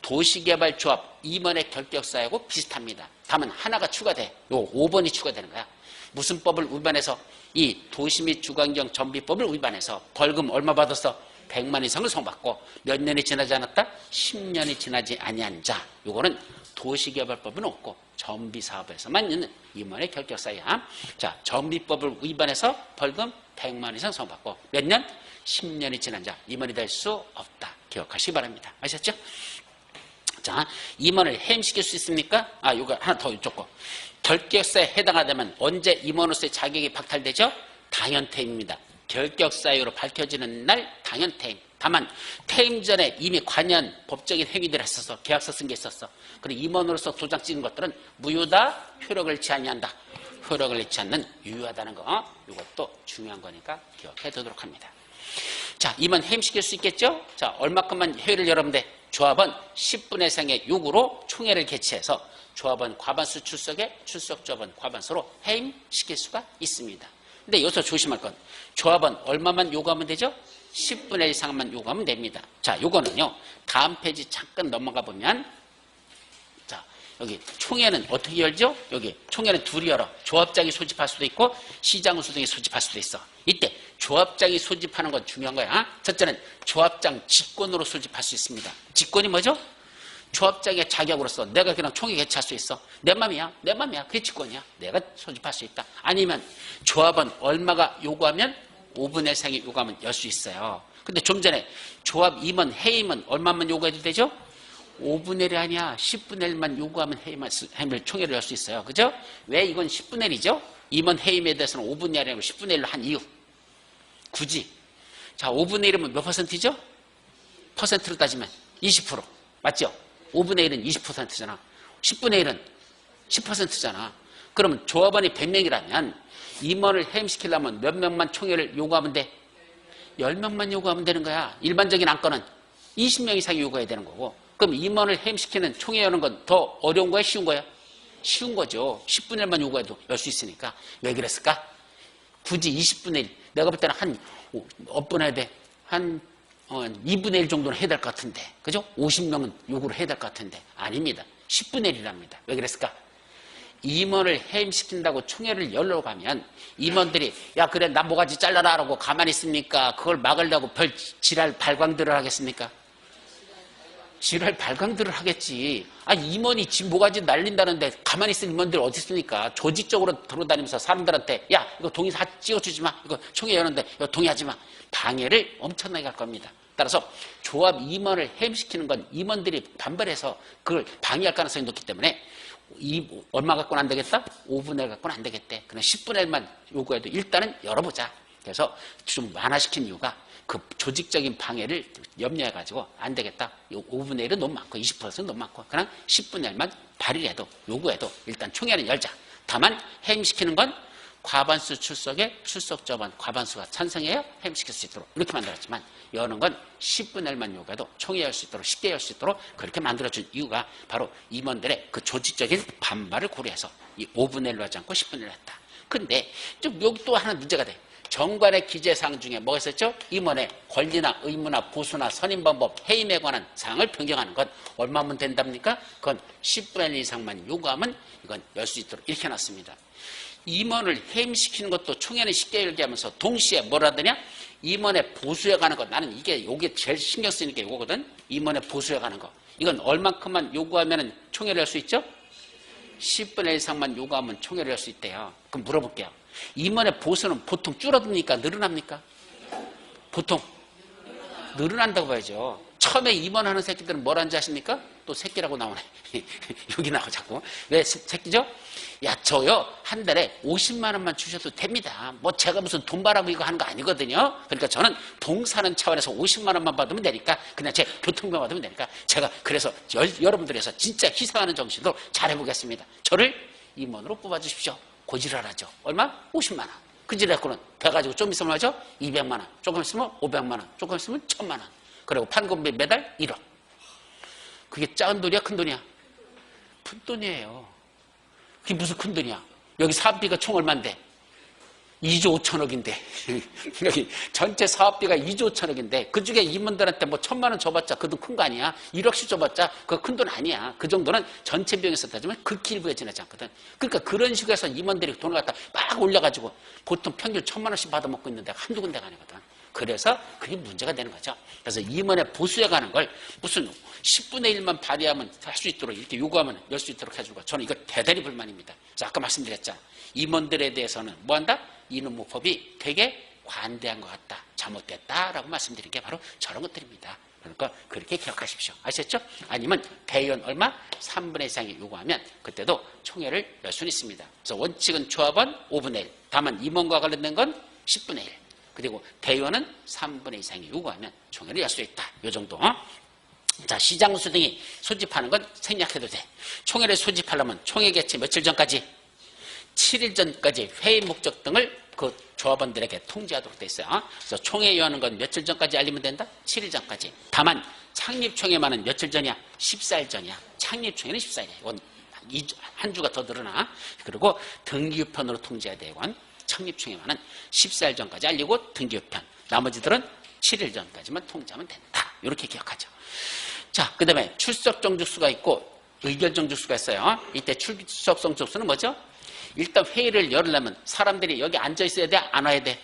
도시개발조합 임원의 결격사유하고 비슷합니다. 다만 하나가 추가돼. 요 5번이 추가되는 거야. 무슨 법을 위반해서? 이 도시 및 주거환경 정비법을 위반해서 벌금 얼마 받았어? 100만 이상을 선고받고 몇 년이 지나지 않았다? 10년이 지나지 아니한 자. 요거는 도시개발법은 없고 정비사업에서만 있는 임원의 결격사유야. 자, 정비법을 위반해서 벌금 100만 이상 선고받고 몇 년? 10년이 지난 자. 임원이 될 수 없다. 기억하시기 바랍니다. 아셨죠? 자, 임원을 해임시킬 수 있습니까? 요거 하나 더 여쭙고. 결격사에 해당하다면 언제 임원으로서의 자격이 박탈되죠? 당연퇴임입니다. 결격사유로 밝혀지는 날 당연퇴임. 다만 퇴임 전에 이미 관여한 법적인 행위들을 했었어. 계약서 쓴 게 있었어. 그리고 임원으로서 도장 찍은 것들은 무효다, 효력을 잃지 아니한다. 효력을 잃지 않는 유효하다는 거. 이것도 중요한 거니까 기억해 두도록 합니다. 자, 임원 해임시킬 수 있겠죠? 자, 얼마큼만 회의를 열으면 돼? 조합원 10분의 상의 요구로 총회를 개최해서 조합원 과반수 출석에 출석 조합원 과반수로 해임시킬 수가 있습니다. 근데 여기서 조심할 건 조합원 얼마만 요구하면 되죠? 10분의 1 이상만 요구하면 됩니다. 자, 요거는요. 다음 페이지 잠깐 넘어가 보면 자, 여기 총회는 어떻게 열죠? 여기 총회는 둘이 열어. 조합장이 소집할 수도 있고 시장 수등이 소집할 수도 있어. 이때 조합장이 소집하는 건 중요한 거야. 첫째는 조합장 직권으로 소집할 수 있습니다. 직권이 뭐죠? 조합장의 자격으로서 내가 그냥 총회 개최할 수 있어. 내 맘이야. 내 맘이야. 그게 직권이야. 내가 소집할 수 있다. 아니면 조합은 얼마가 요구하면 5분의 1상이 요구하면 열 수 있어요. 근데 좀 전에 조합 임원 해임은 얼마만 요구해도 되죠? 5분의 1이 아니야. 10분의 1만 요구하면 해임을 총회를 열 수 있어요. 그죠? 왜 이건 10분의 1이죠? 임원 해임에 대해서는 5분의 1이 아니고 10분의 1로 한 이유. 굳이. 자, 5분의 1이면 몇 퍼센트죠? 퍼센트로 따지면 20%. 맞죠? 5분의 1은 20%잖아. 10분의 1은 10%잖아. 그러면 조합원이 100명이라면 임원을 해임시키려면 몇 명만 총회를 요구하면 돼? 10명만 요구하면 되는 거야. 일반적인 안건은 20명 이상이 요구해야 되는 거고. 그럼 임원을 해임시키는 총회 여는 건 더 어려운 거야? 쉬운 거야? 쉬운 거죠. 10분의 1만 요구해도 열 수 있으니까. 왜 그랬을까? 굳이 20분의 1. 내가 볼 때는 몇 분 해야 돼? 한 2분의 1 정도는 해야 될 것 같은데. 그죠? 50명은 요구를 해야 될 것 같은데. 아닙니다. 10분의 1이랍니다. 왜 그랬을까? 임원을 해임시킨다고 총회를 열러 가면 임원들이 야 그래 나 뭐가지 잘라라 라고 가만히 있습니까? 그걸 막으려고 별 지랄 발광들을 하겠습니까? 지랄 발광들을 하겠지. 임원이 지 뭐가지 날린다는데 가만히 있을 임원들 어디 있습니까? 조직적으로 돌아다니면서 사람들한테 야 이거 동의 다 찍어주지 마. 이거 총회 여는데 이거 동의하지 마. 방해를 엄청나게 할 겁니다. 따라서 조합 임원을 해임시키는 건 임원들이 반발해서 그걸 방해할 가능성이 높기 때문에 얼마 갖고는 안 되겠다? 5분의 1 갖고는 안 되겠대. 그냥 10분의 1만 요구해도 일단은 열어보자. 그래서 좀 완화시킨 이유가 그 조직적인 방해를 염려해가지고 안 되겠다. 5분의 1은 너무 많고 20%는 너무 많고 그냥 10분의 1만 발의해도 요구해도 일단 총회는 열자. 다만 해임시키는 건 과반수 출석에 출석 조합원 과반수가 찬성해야 해임시킬 수 있도록 이렇게 만들었지만 여는 건 10분의 1만 요구해도 총회 열 수 있도록 쉽게 열 수 있도록 그렇게 만들어준 이유가 바로 임원들의 그 조직적인 반발을 고려해서 이 5분의 1로 하지 않고 10분의 1로 했다. 근데 좀 여기 또 하나 문제가 돼. 정관의 기재사항 중에 뭐가 있었죠? 임원의 권리나 의무나 보수나 선임방법, 해임에 관한 사항을 변경하는 건 얼마면 된답니까? 그건 10분의 1 이상만 요구하면 이건 열 수 있도록 이렇게 해놨습니다. 임원을 해임시키는 것도 총회는 쉽게 열게 하면서 동시에 뭐라 하더냐? 임원의 보수에 관한 거. 나는 요게 제일 신경 쓰이는 게 요거거든. 임원의 보수에 관한 거. 이건 얼만큼만 요구하면 총회를 할 수 있죠? 10분의 1 이상만 요구하면 총회를 할 수 있대요. 그럼 물어볼게요. 임원의 보수는 보통 줄어듭니까? 늘어납니까? 보통 늘어난다고 봐야죠. 처음에 임원하는 새끼들은 뭘 하는지 아십니까? 또 새끼라고 나오네. 여기 나와 자꾸. 왜 새끼죠? 야 저요 한 달에 50만 원만 주셔도 됩니다. 뭐 제가 무슨 돈 바라고 이거 하는 거 아니거든요. 그러니까 저는 봉사하는 차원에서 50만 원만 받으면 되니까 그냥 제 교통비 받으면 되니까 제가 그래서 여러분들에서 진짜 희생하는 정신으로 잘해보겠습니다. 저를 임원으로 뽑아주십시오. 고지랄하죠. 얼마? 50만 원. 그지랄고는 돼가지고 좀 있으면 하죠? 200만 원. 조금 있으면 500만 원. 조금 있으면 1000만 원. 그리고 판공비 매달 1억. 그게 작은 돈이야? 큰 돈이야? 큰 돈이에요. 그게 무슨 큰 돈이야? 여기 사업비가 총 얼만데? 2조 5천억인데 여기 전체 사업비가 2조 5천억인데 그중에 임원들한테 뭐 1,000만 원 줘봤자 그 돈 큰 거 아니야. 1억씩 줘봤자 그거 큰 돈 아니야. 그 정도는 전체 비용에서 따지면 극히 일부에 지나지 않거든. 그러니까 그런 식으로 해서 임원들이 돈을 갖다 막 올려가지고 보통 평균 1,000만 원씩 받아먹고 있는 데가 한두 군데가 아니거든. 그래서 그게 문제가 되는 거죠. 그래서 임원의 보수에 가는 걸 무슨 10분의 1만 발휘하면 할 수 있도록 이렇게 요구하면 열 수 있도록 해주는 거. 저는 이거 대단히 불만입니다. 그래서 아까 말씀드렸잖아. 임원들에 대해서는 뭐한다? 이놈무법이 되게 관대한 것 같다. 잘못됐다라고 말씀드린 게 바로 저런 것들입니다. 그러니까 그렇게 기억하십시오. 아셨죠? 아니면 대의원 얼마? 3분의 1 이상이 요구하면 그때도 총회를 열 수는 있습니다. 그래서 원칙은 조합원 5분의 1. 다만 임원과 관련된 건 10분의 1. 그리고 대의원은 3분의 2 이상이 요구하면 총회를 열 수 있다. 요 정도. 자, 시장수 등이 소집하는 건 생략해도 돼. 총회를 소집하려면 총회 개최 며칠 전까지? 7일 전까지 회의 목적 등을 그 조합원들에게 통지하도록 돼 있어요. 그래서 총회 여하는 건 며칠 전까지 알리면 된다? 7일 전까지. 다만 창립총회만은 며칠 전이야? 14일 전이야. 창립총회는 14일이야. 이건 한 주가 더 늘어나. 그리고 등기우편으로 통지해야 되건 창립총회만은 14일 전까지 알리고 등기우편. 나머지들은 7일 전까지만 통지하면 된다. 이렇게 기억하죠. 자, 그 다음에 출석 정족수가 있고 의결 정족수가 있어요. 이때 출석 정족수는 뭐죠? 일단 회의를 열으려면 사람들이 여기 앉아 있어야 돼? 안 와야 돼?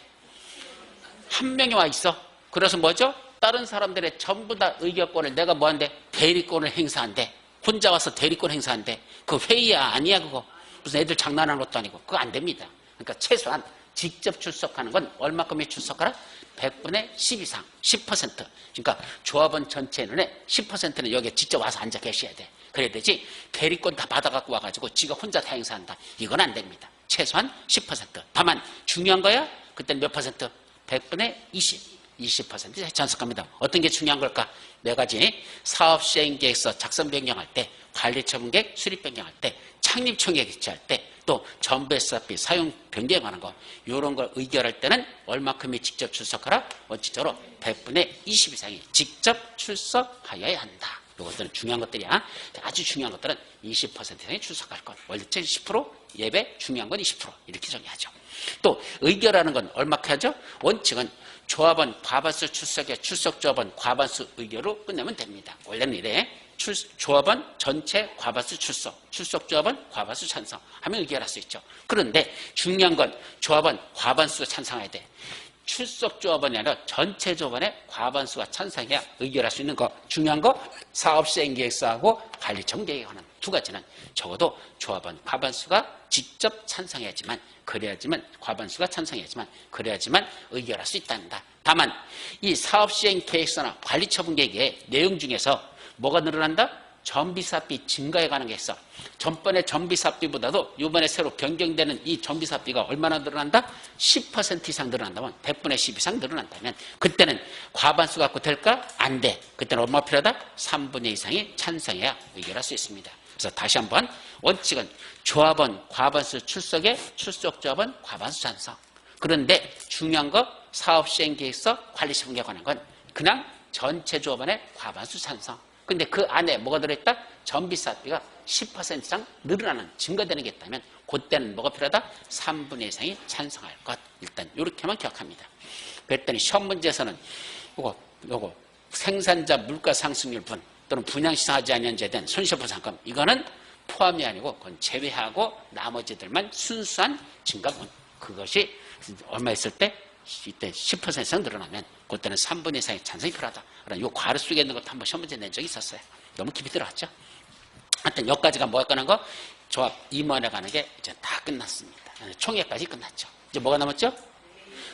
한 명이 와 있어. 그래서 뭐죠? 다른 사람들의 전부 다 의결권을 내가 뭐한대? 대리권을 행사한대. 혼자 와서 대리권 행사한대. 그 회의야 아니야 그거. 무슨 애들 장난하는 것도 아니고. 그거 안 됩니다. 그러니까 최소한 직접 출석하는 건 얼마큼이 출석하라? 100분의 10 이상, 10%. 그러니까 조합원 전체 눈에 10%는 여기에 직접 와서 앉아 계셔야 돼. 그래야 되지 대리권 다 받아갖고 와가지고 지가 혼자 다 행사한다. 이건 안 됩니다. 최소한 10%. 다만 중요한 거야? 그때는 몇 퍼센트? 100분의 20. 20% 전석합니다. 어떤 게 중요한 걸까? 네 가지. 사업 시행 계획서 작성 변경할 때, 관리 처분 계획 수립 변경할 때, 창립 총회 개최할 때, 또 전부회사비 사용 변경에 관한 거 이런 걸 의결할 때는 얼마큼이 직접 출석하라? 원칙적으로 100분의 20 이상이 직접 출석하여야 한다. 이것들은 중요한 것들이야. 아주 중요한 것들은 20% 이상이 출석할 것. 원칙 10%, 예배 중요한 건 20% 이렇게 정의하죠. 또 의결하는 건 얼마큼 하죠? 원칙은 조합원 과반수 출석에 출석 조합원 과반수 의결로 끝내면 됩니다. 원래는 이래. 조합원 전체 과반수 출석 조합원 과반수 찬성 하면 의결할 수 있죠. 그런데 중요한 건 조합원 과반수가 찬성해야 돼. 출석 조합원이 아니라 전체 조합원의 과반수가 찬성해야 의결할 수 있는 거. 중요한 거 사업 시행 계획서하고 관리청 계획에 관한 두 가지는 적어도 조합원 과반수가 직접 찬성해야지만 그래야지만 과반수가 찬성해야지만 그래야지만 의결할 수 있단다. 다만 이 사업 시행 계획서나 관리 처분 계획의 내용 중에서 뭐가 늘어난다? 전비사비 증가에 관한 게 있어. 전번에 전비사비보다도 이번에 새로 변경되는 이 전비사비가 얼마나 늘어난다? 10% 이상 늘어난다면 100분의 10 이상 늘어난다면 그때는 과반수 갖고 될까? 안 돼. 그때는 얼마 필요하다? 3분의 2 이상이 찬성해야 의결할 수 있습니다. 그래서 다시 한번 원칙은 조합원 과반수 출석에 출석 조합원 과반수 찬성. 그런데 중요한 거 사업 시행 계획서 관리 처분에 관한 건 그냥 전체 조합원의 과반수 찬성. 근데 그 안에 뭐가 들어있다? 전비사비가 10% 이상 늘어나는 증가되는 게 있다면 그때는 뭐가 필요하다? 3분의 1 이상이 찬성할 것. 일단 이렇게만 기억합니다. 그랬더니 시험 문제에서는 요거 생산자 물가 상승률 분 또는 분양시장하지 아니한지에 대한 손실보상금 이거는 포함이 아니고 그건 제외하고 나머지들만 순수한 증가분. 그것이 얼마 있을 때? 이때 10% 이상 늘어나면 그때는 3분의 1 이상의 찬성이 필요하다. 이 괄호 속에 있는 것도 한번 시험 문제 낸 적이 있었어요. 너무 깊이 들어갔죠. 하여튼 여기까지가 뭐가 끝난 거? 조합 임원에 가는 게 이제 다 끝났습니다. 총회까지 끝났죠. 이제 뭐가 남았죠?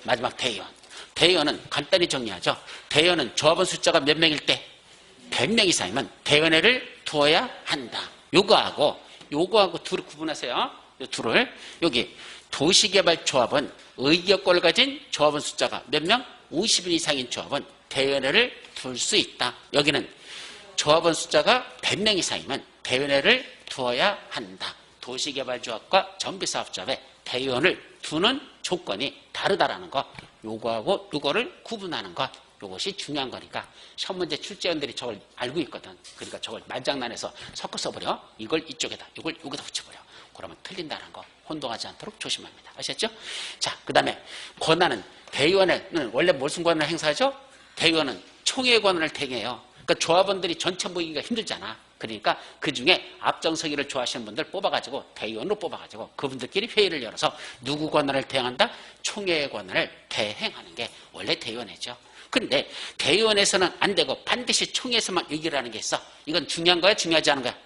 마지막 대의원. 대의원은 간단히 정리하죠. 대의원은 조합원 숫자가 몇 명일 때? 100명 이상이면 대의원회를 두어야 한다. 요거하고 둘을 구분하세요. 요 둘을. 여기 도시개발조합은 의결권을 가진 조합원 숫자가 몇 명? 50인 이상인 조합은 대의원회를 둘 수 있다. 여기는 조합원 숫자가 100명 이상이면 대의원회를 두어야 한다. 도시개발조합과 정비사업조합에 대의원을 두는 조건이 다르다라는 거. 요거하고 요거를 구분하는 것. 요것이 중요한 거니까 시험 문제 출제원들이 저걸 알고 있거든. 그러니까 저걸 말장난해서 섞어 써버려. 이걸 이쪽에다, 이걸 여기다 붙여버려. 그러면 틀린다는 거 혼동하지 않도록 조심합니다. 아셨죠? 자, 그 다음에 권한은 대의원은 원래 무슨 권한을 행사하죠? 대의원은 총회 권한을 행해요. 그러니까 조합원들이 전체 모이기가 힘들잖아. 그러니까 그 중에 앞정서기를 좋아하시는 분들 뽑아가지고 대의원으로 뽑아가지고 그분들끼리 회의를 열어서 누구 권한을 대행한다? 총회의 권한을 대행하는 게 원래 대의원회죠. 근데 대의원에서는 안 되고 반드시 총회에서만 의결하는 게 있어. 이건 중요한 거야? 중요하지 않은 거야?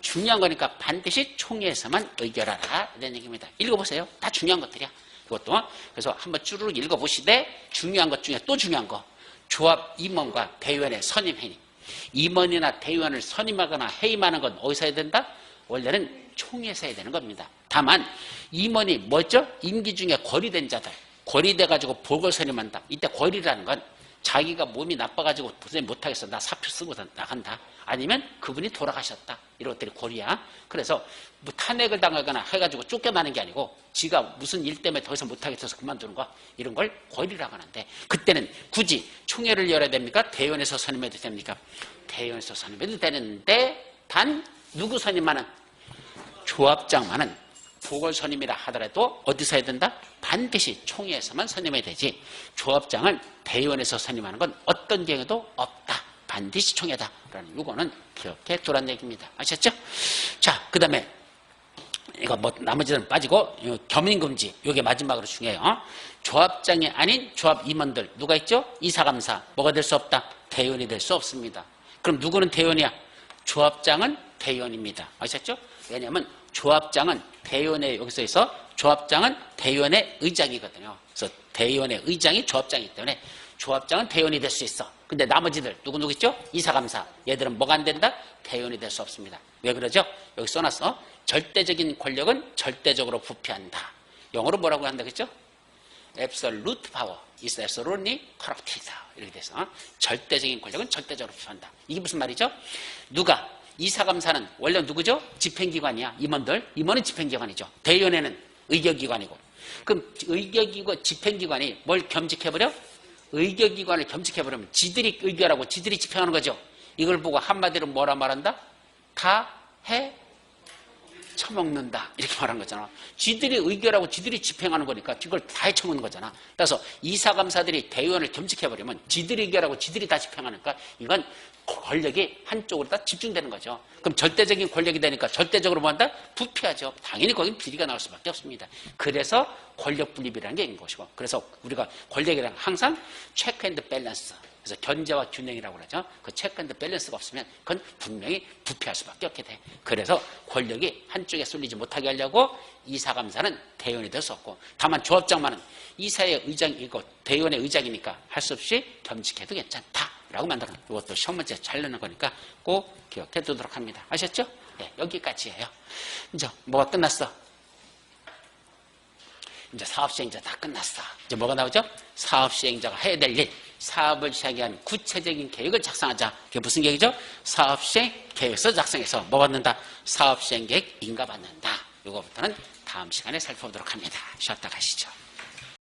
중요한 거니까 반드시 총회에서만 의결하라 이런 얘기입니다. 읽어보세요. 다 중요한 것들이야. 그것도. 그래서 한번 쭈르륵 읽어보시되 중요한 것 중에 또 중요한 거. 조합 임원과 대의원의 선임 회의. 임원이나 대의원을 선임하거나 해임하는 건 어디서 해야 된다? 원래는 총회에서 해야 되는 겁니다. 다만 임원이 뭐죠? 임기 중에 고리된 자들. 고리돼가지고 보궐 선임한다. 이때 고리라는 건 자기가 몸이 나빠가지고 도저히 못하겠어. 나 사표 쓰고 나간다. 아니면 그분이 돌아가셨다. 이런 것들이 고리야. 그래서 뭐 탄핵을 당하거나 해가지고 쫓겨나는 게 아니고 지가 무슨 일 때문에 더 이상 못하겠어서 그만두는 거 이런 걸 고리라고 하는데 그때는 굳이 총회를 열어야 됩니까? 대의원에서 선임해도 됩니까? 대의원에서 선임해도 되는데 단 누구 선임만은? 조합장만은 보궐 선임이라 하더라도 어디서 해야 된다? 반드시 총회에서만 선임해야 되지 조합장은 대의원에서 선임하는 건 어떤 경우도 없다. 반드시 총회다. 라는 요거는 기억해 두란 얘기입니다. 아셨죠? 자, 그 다음에 이거 뭐 나머지는 빠지고 겸임금지 요게 마지막으로 중요해요. 조합장이 아닌 조합 임원들 누가 있죠? 이사감사 뭐가 될 수 없다? 대의원이 될 수 없습니다. 그럼 누구는 대의원이야? 조합장은 대의원입니다. 아셨죠? 왜냐하면 조합장은 대의원의 여기서 있어 조합장은 대의원의 의장이거든요. 그래서 대의원의 의장이 조합장이기 때문에 조합장은 대의원이 될 수 있어. 근데 나머지들 누구 있죠? 이사감사 얘들은 뭐가 안 된다? 대의원이 될 수 없습니다. 왜 그러죠? 여기 써놨어. 절대적인 권력은 절대적으로 부패한다. 영어로 뭐라고 한다 그랬죠? Absolute power is absolutely corrupted. 이렇게 돼서 절대적인 권력은 절대적으로 부패한다. 이게 무슨 말이죠? 누가? 이사감사는 원래 누구죠? 집행기관이야. 임원은 집행기관이죠. 대의원회는 의결기관이고. 그럼 의결기관, 집행기관이 뭘 겸직해버려? 의결기관을 겸직해버리면 지들이 의결하고 지들이 집행하는 거죠. 이걸 보고 한마디로 뭐라 말한다? 다 해 처먹는다. 이렇게 말한 거잖아. 지들이 의결하고 지들이 집행하는 거니까 이걸 다 해쳐먹는 거잖아. 따라서 이사감사들이 대의원을 겸직해버리면 지들이 의결하고 지들이 다 집행하니까 이건 권력이 한쪽으로 다 집중되는 거죠. 그럼 절대적인 권력이 되니까 절대적으로 뭐 한다? 부패하죠. 당연히 거긴 비리가 나올 수밖에 없습니다. 그래서 권력 분립이라는 게 있는 것이고 그래서 우리가 권력이란 항상 체크 앤드 밸런스 그래서 견제와 균형이라고 그러죠. 그 체크 앤드 밸런스가 없으면 그건 분명히 부패할 수밖에 없게 돼. 그래서 권력이 한쪽에 쏠리지 못하게 하려고 이사감사는 대의원이 될 수 없고 다만 조합장만은 이사의 의장이고 대의원의 의장이니까 할 수 없이 겸직해도 괜찮다. 라고 만들어놓은 이것도 시험 문제 잘 내는 거니까 꼭 기억해 두도록 합니다. 아셨죠? 네, 여기까지예요. 이제 뭐가 끝났어? 이제 사업시행자 다 끝났어. 이제 뭐가 나오죠? 사업시행자가 해야 될 일, 사업을 시작하기 위한 구체적인 계획을 작성하자. 그게 무슨 계획이죠? 사업시행 계획서 작성해서 뭐 받는다? 사업시행 계획 인가 받는다. 이거부터는 다음 시간에 살펴보도록 합니다. 쉬었다 가시죠.